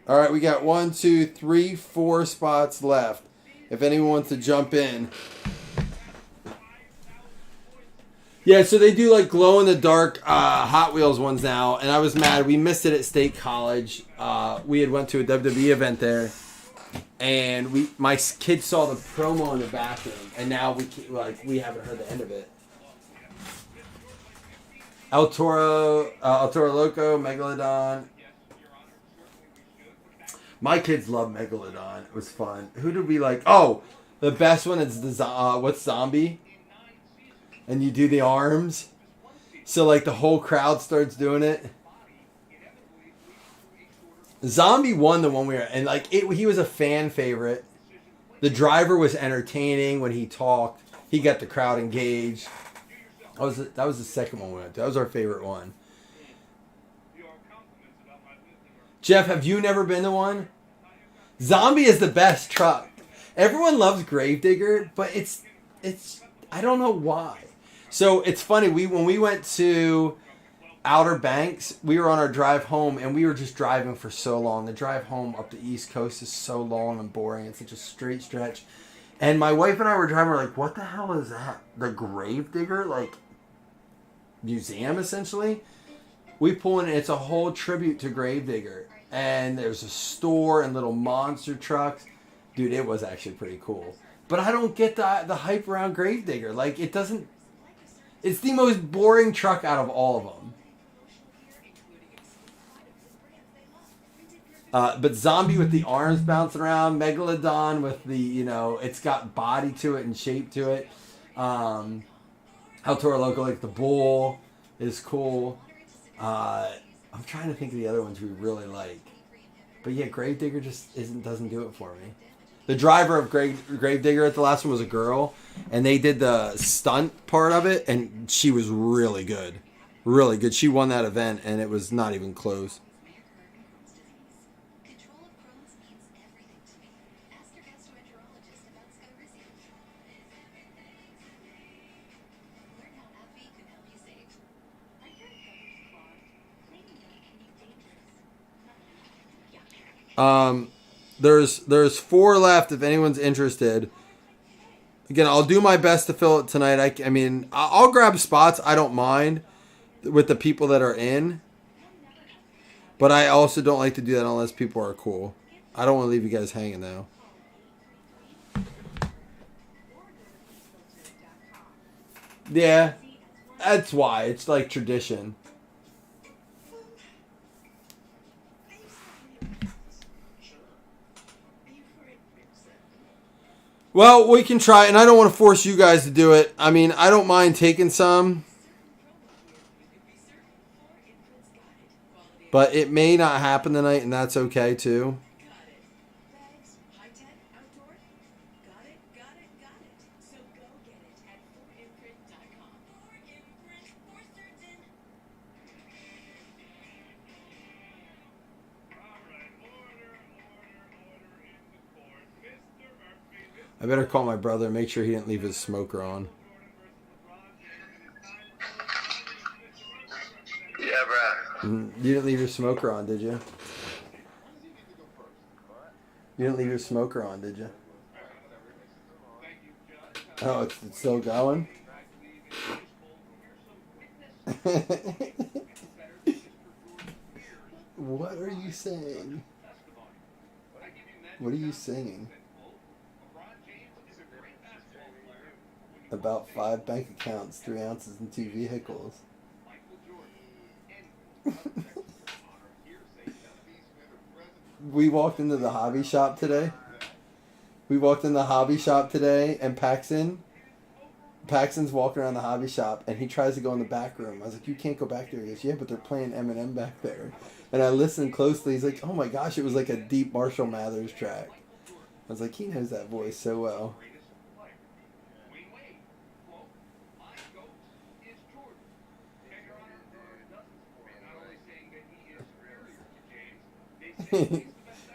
All right, we got 1, 2, 3, 4 spots left. If anyone wants to jump in. Yeah, so they do like glow in the dark Hot Wheels ones now, and I was mad. We missed it at State College. We had went to a WWE event there. And my kids saw the promo in the bathroom, and now we haven't heard the end of it. El Toro Loco, Megalodon. My kids love Megalodon. It was fun. Who did we like? Oh, the best one is what's Zombie? And you do the arms, so like the whole crowd starts doing it. Zombie won the one we were, and like he was a fan favorite. The driver was entertaining when he talked. He got the crowd engaged. That was the second one we went to. That was our favorite one. Jeff, have you never been to one? Zombie is the best truck. Everyone loves Gravedigger, but it's I don't know why. So it's funny. When we went to Outer Banks, we were on our drive home, and we were just driving for so long. The drive home up the East Coast is so long and boring. It's such a straight stretch. And my wife and I were driving. We're like, what the hell is that? The Gravedigger, like museum, essentially. We pull in. It's a whole tribute to Gravedigger, and there's a store and little monster trucks. Dude, it was actually pretty cool. But I don't get the hype around Gravedigger. Like, it doesn't... It's the most boring truck out of all of them. But Zombie with the arms bouncing around. Megalodon with the, it's got body to it and shape to it. El Toro Loco, like the bull, is cool. I'm trying to think of the other ones we really like. But yeah, Gravedigger just doesn't do it for me. The driver of Gravedigger at the last one was a girl, and they did the stunt part of it, and she was really good. Really good. She won that event, and it was not even close. There's 4 left if anyone's interested. Again, I'll do my best to fill it tonight. I mean, I'll grab spots. I don't mind with the people that are in. But I also don't like to do that unless people are cool. I don't want to leave you guys hanging though. Yeah, that's why. It's like tradition. Well, we can try, and I don't want to force you guys to do it. I mean, I don't mind taking some. But it may not happen tonight, and that's okay, too. I better call my brother and make sure he didn't leave his smoker on. Yeah, bro. You didn't leave your smoker on, did you? You didn't leave your smoker on, did you? Oh, it's still going? What are you saying? What are you singing? About 5 bank accounts, 3 ounces, and 2 vehicles. We walked into the hobby shop today. And Paxton's walking around the hobby shop, and he tries to go in the back room. I was like, you can't go back there. He goes, yeah, but they're playing Eminem back there. And I listened closely. He's like, oh my gosh, it was like a deep Marshall Mathers track. I was like, he knows that voice so well.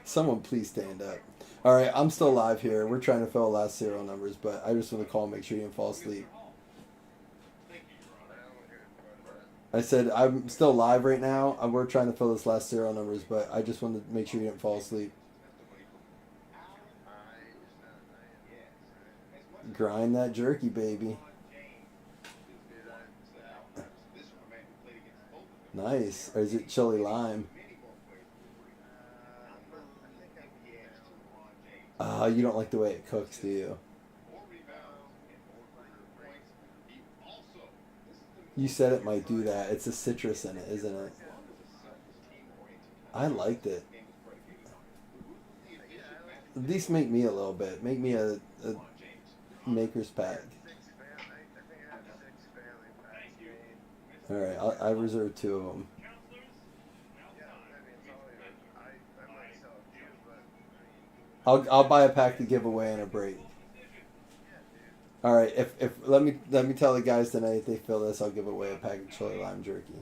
Someone please stand up. Alright, I'm still live here. We're trying to fill the last serial numbers, but I just want to call and make sure you didn't fall asleep. I said I'm still live right now. We're trying to fill this last serial numbers, but I just wanted to make sure you didn't fall asleep. Grind that jerky, baby. Nice. Or is it chili lime? You don't like the way it cooks, do you? You said it might do that. It's a citrus in it, isn't it? I liked it. At least make me a little bit. Make me a maker's pack. Alright, I reserve 2 of them. I'll buy a pack to give away in a break. All right, if let me tell the guys tonight if they fill this, I'll give away a pack of chili lime jerky.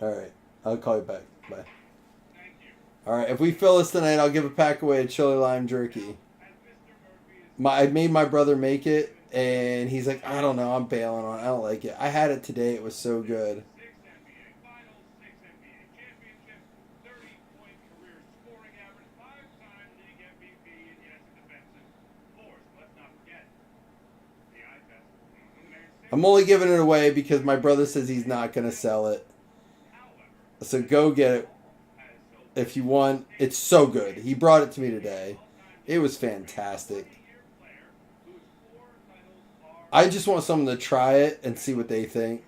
All right, I'll call you back. Bye. All right, if we fill this tonight, I'll give a pack away of chili lime jerky. I made my brother make it, and he's like, I don't know, I'm bailing on it. I don't like it. I had it today. It was so good. I'm only giving it away because my brother says he's not going to sell it. So go get it if you want. It's so good. He brought it to me today. It was fantastic. I just want someone to try it and see what they think.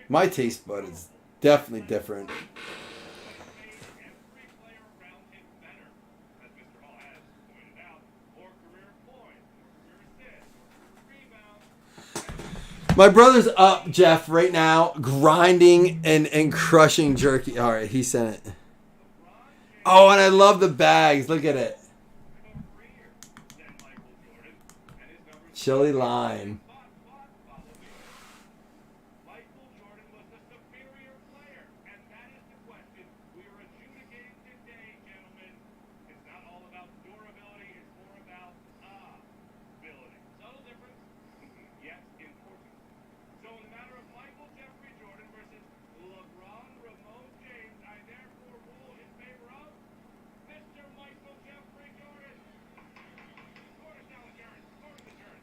My taste bud is definitely different. My brother's up, Jeff, right now, grinding and crushing jerky. All right, he sent it. Oh, and I love the bags. Look at it. Chili lime.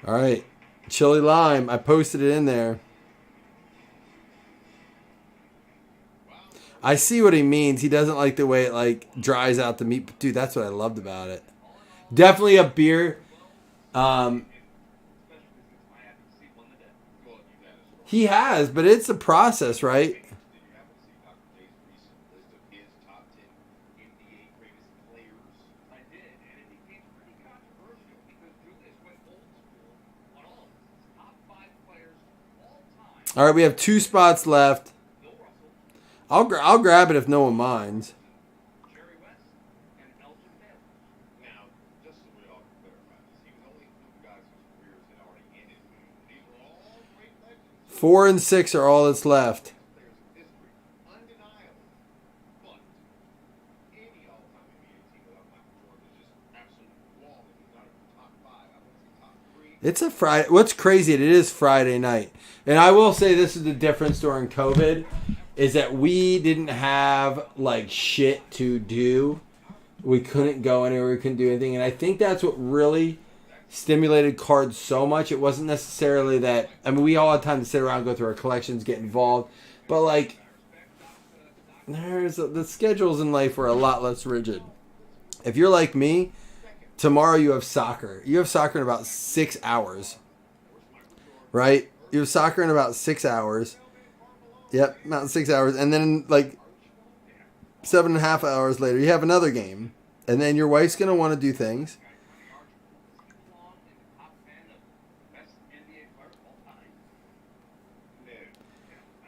All right, chili lime. I posted it in there. I see what he means. He doesn't like the way it like dries out the meat. Dude, that's what I loved about it. Definitely a beer. He has, but it's a process, right? All right, we have 2 spots left. I'll grab it if no one minds. Four and 6 are all that's left. It's a Friday. What's crazy? It is Friday night. And I will say this is the difference during COVID is that we didn't have like shit to do. We couldn't go anywhere. We couldn't do anything. And I think that's what really stimulated cards so much. It wasn't necessarily that. I mean, we all had time to sit around, go through our collections, get involved. But like, the schedules in life were a lot less rigid. If you're like me, tomorrow you have soccer. You have soccer in about 6 hours. Right? You have soccer in about 6 hours. Yep, about 6 hours. And then like 7.5 hours later, you have another game. And then your wife's going to want to do things.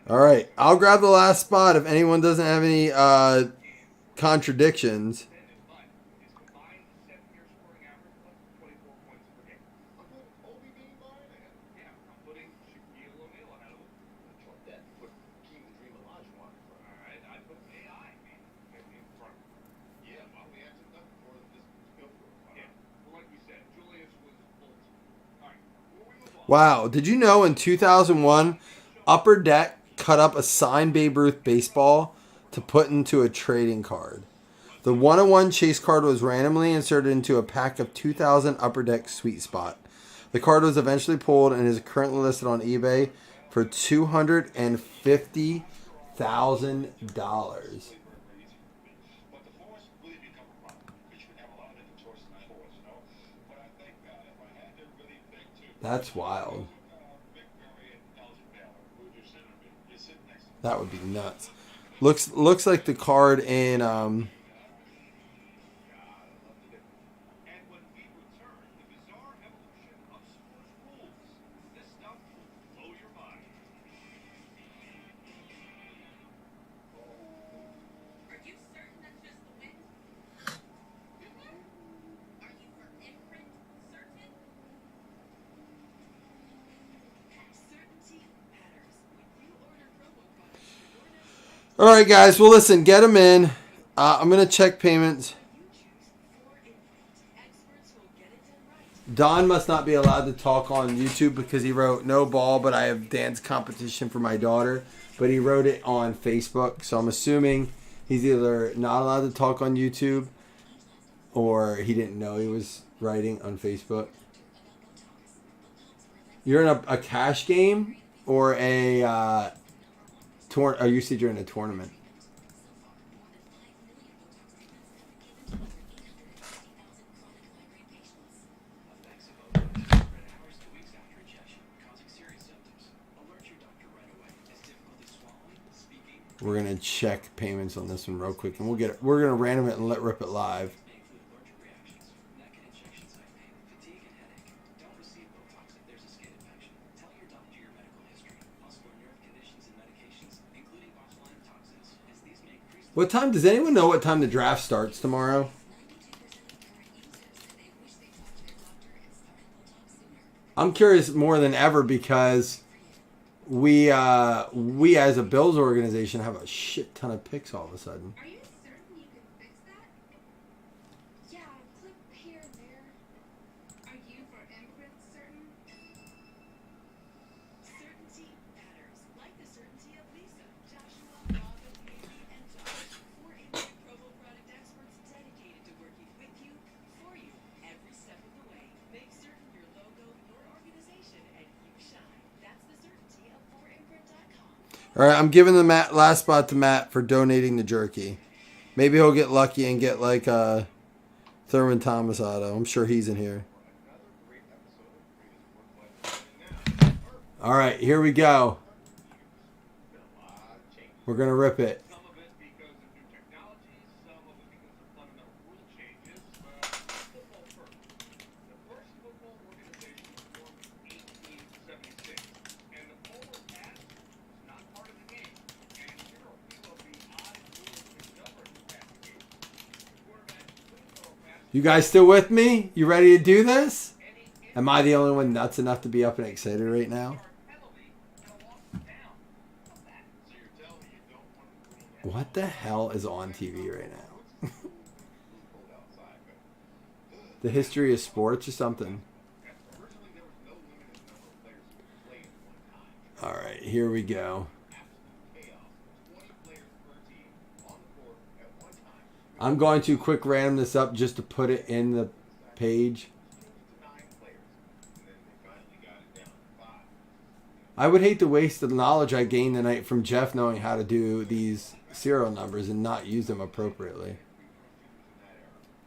All right. I'll grab the last spot if anyone doesn't have any contradictions. Wow. Did you know in 2001, Upper Deck cut up a signed Babe Ruth baseball to put into a trading card? The 101 chase card was randomly inserted into a pack of 2000 Upper Deck Sweet Spot. The card was eventually pulled and is currently listed on eBay for $250,000. That's wild. That would be nuts. Looks like the card in All right, guys. Well, listen, get them in. I'm going to check payments. Don must not be allowed to talk on YouTube because he wrote no ball, but I have dance competition for my daughter. But he wrote it on Facebook. So I'm assuming he's either not allowed to talk on YouTube or he didn't know he was writing on Facebook. You're in a cash game or a tour? Oh, you said you're in a tournament. We're gonna check payments on this one real quick, and we're gonna random it and let rip it live. What time does anyone know what time the draft starts tomorrow? I'm curious more than ever because we as a Bills organization have a shit ton of picks all of a sudden. Are you certain you can fix that? Yeah, clip here and there. Are you for imprint certain? Certainty matters, like the certainty of Lisa, Joshua, Robin, Haley, and Josh. 4 imprint promo product experts dedicated to working with you, for you, every step of the way. Make certain your logo, your organization, and you shine. That's the certainty of 4imprint.com. All right, I'm giving the last spot to Matt for donating the jerky. Maybe he'll get lucky and get like a Thurman Thomas auto. I'm sure he's in here. All right, here we go. We're gonna rip it. Some of it because of new technology, some of it because of fundamental rule changes. Football first. The first football organization was formed in 1876, and the polar pass was not part of the game. And here are few of the odd rules which govern the passing game. The quarterback couldn't throw a pass. You guys still with me? You ready to do this? Am I the only one nuts enough to be up and excited right now? Penalty and a loss of down. How's that? So you're telling me you don't want to rule that? What the hell is on TV right now? The history of sports or something? Originally, there was no limited number of players who could play at one time. All right, here we go. Absolute chaos. 20 players per team on the court at one time. I'm going to quick random this up just to put it in the page. To 9 players. And then they finally got it down to 5. I would hate to waste the knowledge I gained tonight from Jeff knowing how to do these serial numbers and not use them appropriately.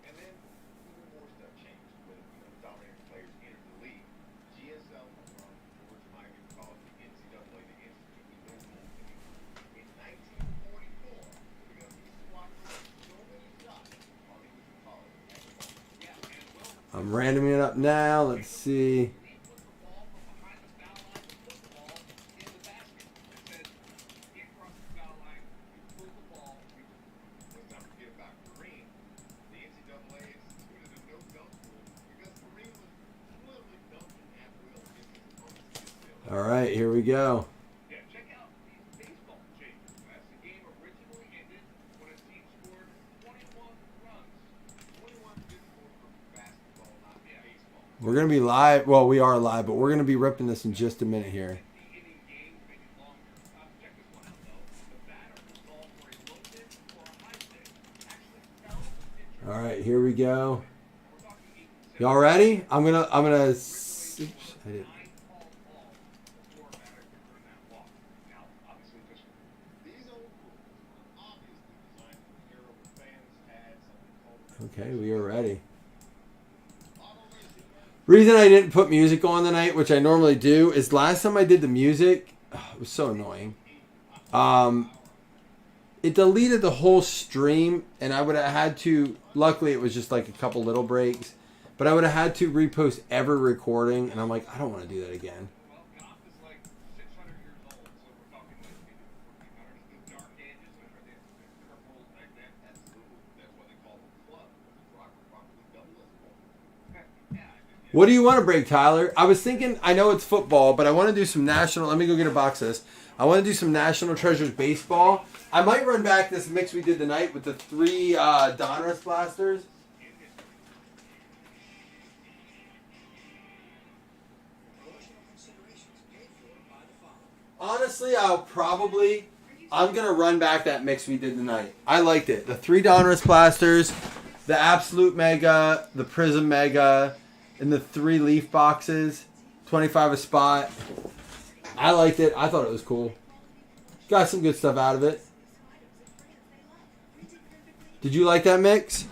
And then even more stuff changed when dominating players entered the league. GSL from George Mikan called the NCAA the Institute of Normal. In 1944, because he squandered so many shots while he was in college. Yeah, and well, I'm randoming it up now. Let's see. he put the ball from behind the foul line to put the ball in the basket. It said, get across the foul line, you pull the ball. Let's not forget about Kareem. The NCAA instituted a no-dunk rule because Kareem was literally dunking at will against his opponent's. All right, here we go. Yeah, check out these baseball changes. As the game originally ended when a team scored 21 runs. 21 good score for basketball, not baseball. We're going to be live. Well, we are live, but we're going to be ripping this in just a minute here. The inning games may be longer. Check this one out, though. The batter will call for a low pitch or a high pitch. Actually tell the pitcher. All right, here we go. We're talking 8 to 7. Y'all ready? I'm gonna. Oops, I didn't. 9 called balls before a batter can earn that walk. Now, obviously, these old rules were obviously designed for the era when fans had something called Okay, we are ready. auto racing. Reason I didn't put music on tonight, which I normally do, is last time I did the music, it was so annoying. It deleted the whole stream, and I would have had to. Luckily, it was just like a couple little breaks, but I would have had to repost every recording, and I'm like, I don't want to do that again. Well, golf is like 600 years old, so we're talking like maybe 1400s, the dark ages. Remember the turf rules back then? Absolutely. That's what they call the club. Rock, probably double as well. Yeah, What do you want to break, Tyler? I was thinking, I know it's football, but I want to do some national. Let me go get a box of this. I want to do some National Treasures baseball. I might run back this mix we did tonight with the 3 Donruss blasters. Honestly, I'm going to run back that mix we did tonight. I liked it. The 3 Donruss blasters, the Absolute Mega, the Prism Mega, and the 3 Leaf boxes. 25 a spot. I liked it. I thought it was cool. Got some good stuff out of it. Did you like that mix?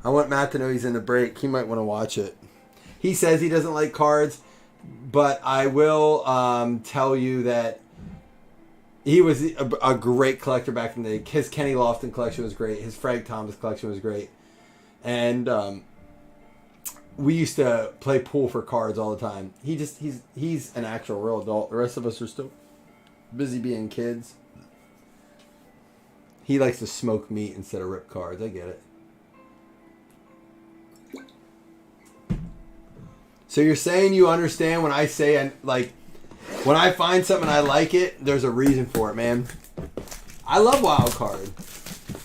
I want Matt to know he's in the break. He might want to watch it. He says he doesn't like cards, but I will tell you that he was a great collector back in the day. His Kenny Lofton collection was great. His Frank Thomas collection was great. And we used to play pool for cards all the time. He's an actual real adult. The rest of us are still busy being kids. He likes to smoke meat instead of rip cards. I get it. So you're saying you understand when I say, when I find something I like it, there's a reason for it, man. I love Wild Card.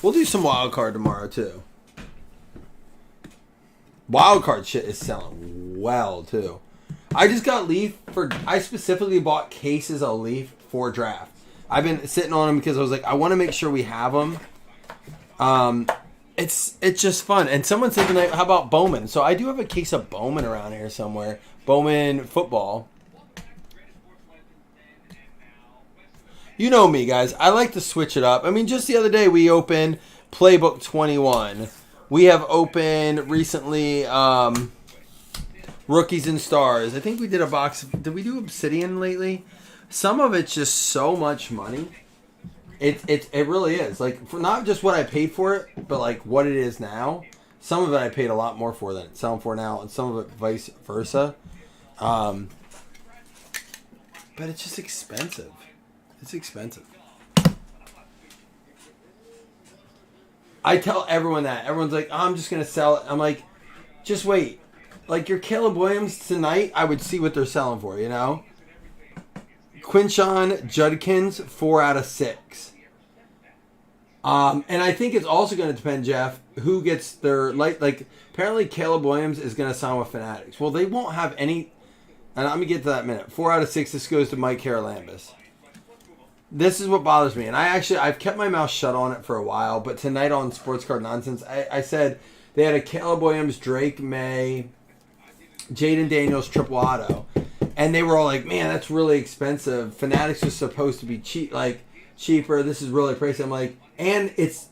We'll do some Wild Card tomorrow, too. Wild Card shit is selling well, too. I just got Leaf I specifically bought cases of Leaf for draft. I've been sitting on them because I was like, I want to make sure we have them. It's just fun. And someone said tonight, how about Bowman? So I do have a case of Bowman around here somewhere. Bowman football. You know me, guys. I like to switch it up. I mean, just the other day we opened Playbook 21. We have opened recently Rookies and Stars. I think we did a box. Did we do Obsidian lately? Some of it's just so much money. It really is. Like, for not just what I paid for it, but like what it is now. Some of it I paid a lot more for than it's selling for now, and some of it vice versa. But it's just expensive. It's expensive. I tell everyone that. Everyone's like, oh, I'm just going to sell it. I'm like, just wait. Like, your Caleb Williams tonight, I would see what they're selling for, you know? Quinshon Judkins, 4 out of 6. And I think it's also going to depend, Jeff, who gets their... Like apparently Caleb Williams is going to sign with Fanatics. Well, they won't have any... And I'm going to get to that in a minute. 4 out of 6, this goes to Mike Carolambis. This is what bothers me. And I've kept my mouth shut on it for a while, but tonight on Sports Card Nonsense, I said they had a Caleb Williams, Drake May, Jaden Daniels triple auto. And they were all like, man, that's really expensive. Fanatics was supposed to be cheaper. This is really pricey. I'm like, and it's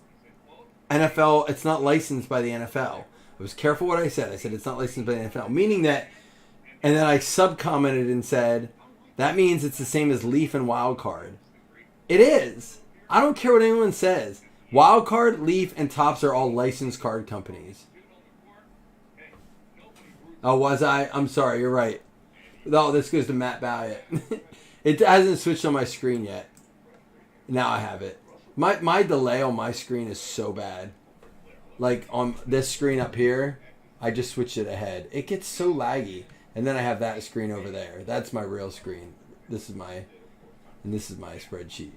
NFL, it's not licensed by the NFL. I was careful what I said. I said it's not licensed by the NFL. Meaning that, and then I sub-commented and said, that means it's the same as Leaf and Wild Card. It is. I don't care what anyone says. Wild Card, Leaf, and Topps are all licensed card companies. Oh, was I? I'm sorry, you're right. No, this goes to Matt Balliet. It hasn't switched on my screen yet. Now I have it. My delay on my screen is so bad. Like on this screen up here, I just switched it ahead. It gets so laggy. And then I have that screen over there. That's my real screen. This is my spreadsheet.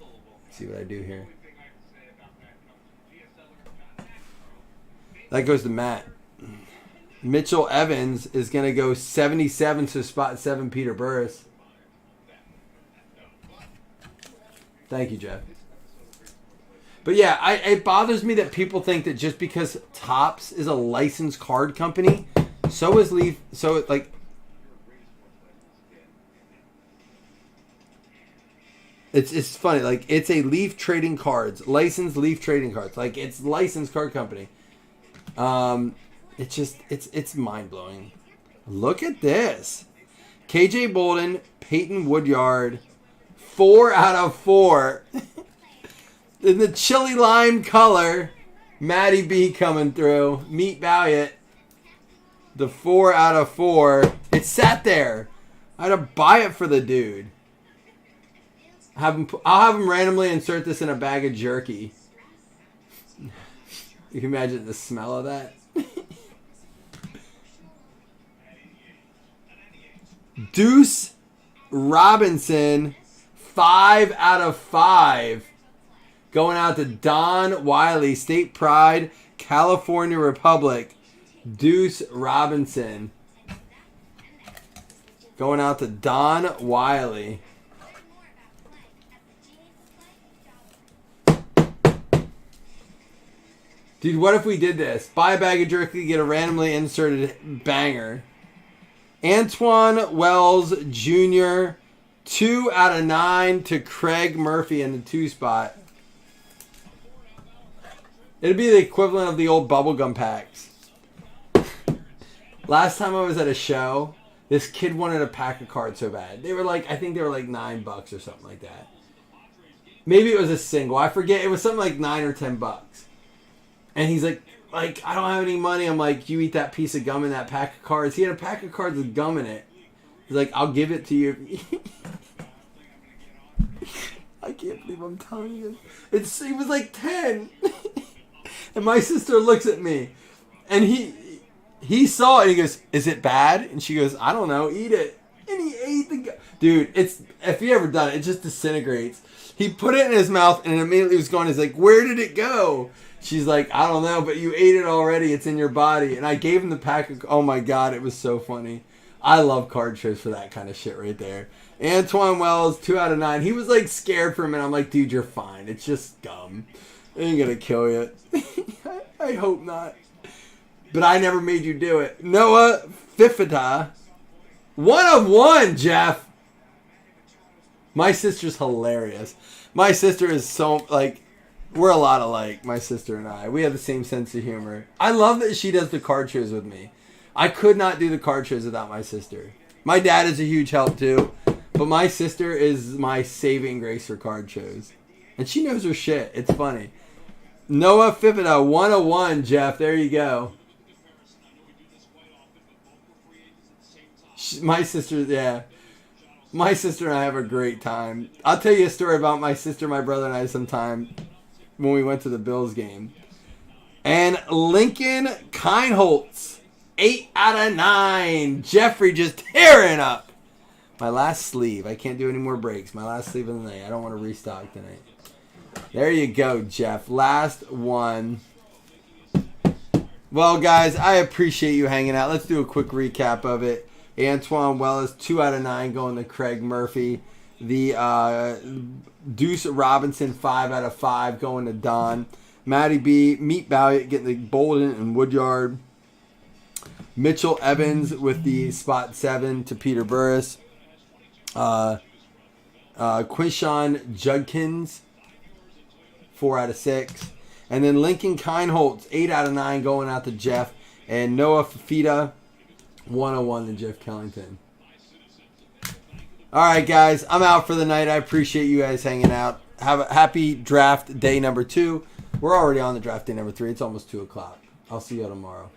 See what I do here? That goes to Matt. Mitchell Evans is going to go 77 to spot 7 Peter Burris. Thank you, Jeff. But yeah, it bothers me that people think that just because Topps is a licensed card company, so is Leaf. So like, it's funny. Like, it's a Leaf Trading Cards, licensed Leaf Trading Cards. Like, it's licensed card company. It's mind blowing. Look at this. KJ Bolden, Peyton Woodyard, 4 out of 4. In the chili lime color, Matty B coming through. Meet Balliet. The 4 out of 4. It sat there. I had to buy it for the dude. I'll have him randomly insert this in a bag of jerky. You can imagine the smell of that. Deuce Robinson, 5 out of 5. Going out to Don Wiley, State Pride, California Republic. Deuce Robinson. Going out to Don Wiley. Dude, what if we did this? Buy a bag of jerky, get a randomly inserted banger. Antoine Wells Jr., 2 out of 9 to Craig Murphy in the 2 spot. It'd be the equivalent of the old bubblegum packs. Last time I was at a show, this kid wanted a pack of cards so bad. They were like, I think they were like $9 or something like that. Maybe it was a single. I forget. It was something like $9 or $10. And he's like, I don't have any money. I'm like, you eat that piece of gum in that pack of cards. He had a pack of cards with gum in it. He's like, I'll give it to you. I can't believe I'm telling you. He was like 10. And my sister looks at me. And he saw it and he goes, is it bad? And she goes, I don't know. Eat it. And he ate the gum. Dude, if you ever done it, it just disintegrates. He put it in his mouth and immediately was gone. He's like, where did it go? She's like, I don't know, but you ate it already. It's in your body. And I gave him the pack of... Oh, my God. It was so funny. I love card shows for that kind of shit right there. Antoine Wells, 2 out of 9. He was, like, scared for a minute. I'm like, dude, you're fine. It's just gum. It ain't going to kill you. I hope not. But I never made you do it. Noah Fifita. 1 of 1, Jeff. My sister's hilarious. My sister is so, like... We're a lot alike, my sister and I. We have the same sense of humor. I love that she does the card shows with me. I could not do the card shows without my sister. My dad is a huge help too, but my sister is my saving grace for card shows. And she knows her shit. It's funny. Noah Fifita, 101, Jeff. There you go. My sister, yeah. My sister and I have a great time. I'll tell you a story about my sister, my brother, and I sometime. When we went to the Bills game. And Lincoln Kineholtz, 8 out of 9. Jeffrey just tearing up. My last sleeve. I can't do any more breaks. My last sleeve of the night. I don't want to restock tonight. There you go, Jeff. Last one. Well, guys, I appreciate you hanging out. Let's do a quick recap of it. Antoine Wells, 2 out of 9 going to Craig Murphy. The Deuce Robinson, 5 out of 5 going to Don. Matty B, Meat Balliot getting the Bolden and Woodyard. Mitchell Evans with the spot 7 to Peter Burris. Quishon Judkins, 4 out of 6. And then Lincoln Kineholtz, 8 out of 9 going out to Jeff. And Noah Fifita, 101 to Jeff Kellington. All right, guys, I'm out for the night. I appreciate you guys hanging out. Have a happy draft day number 2. We're already on the draft day number 3. It's almost 2 o'clock. I'll see you tomorrow.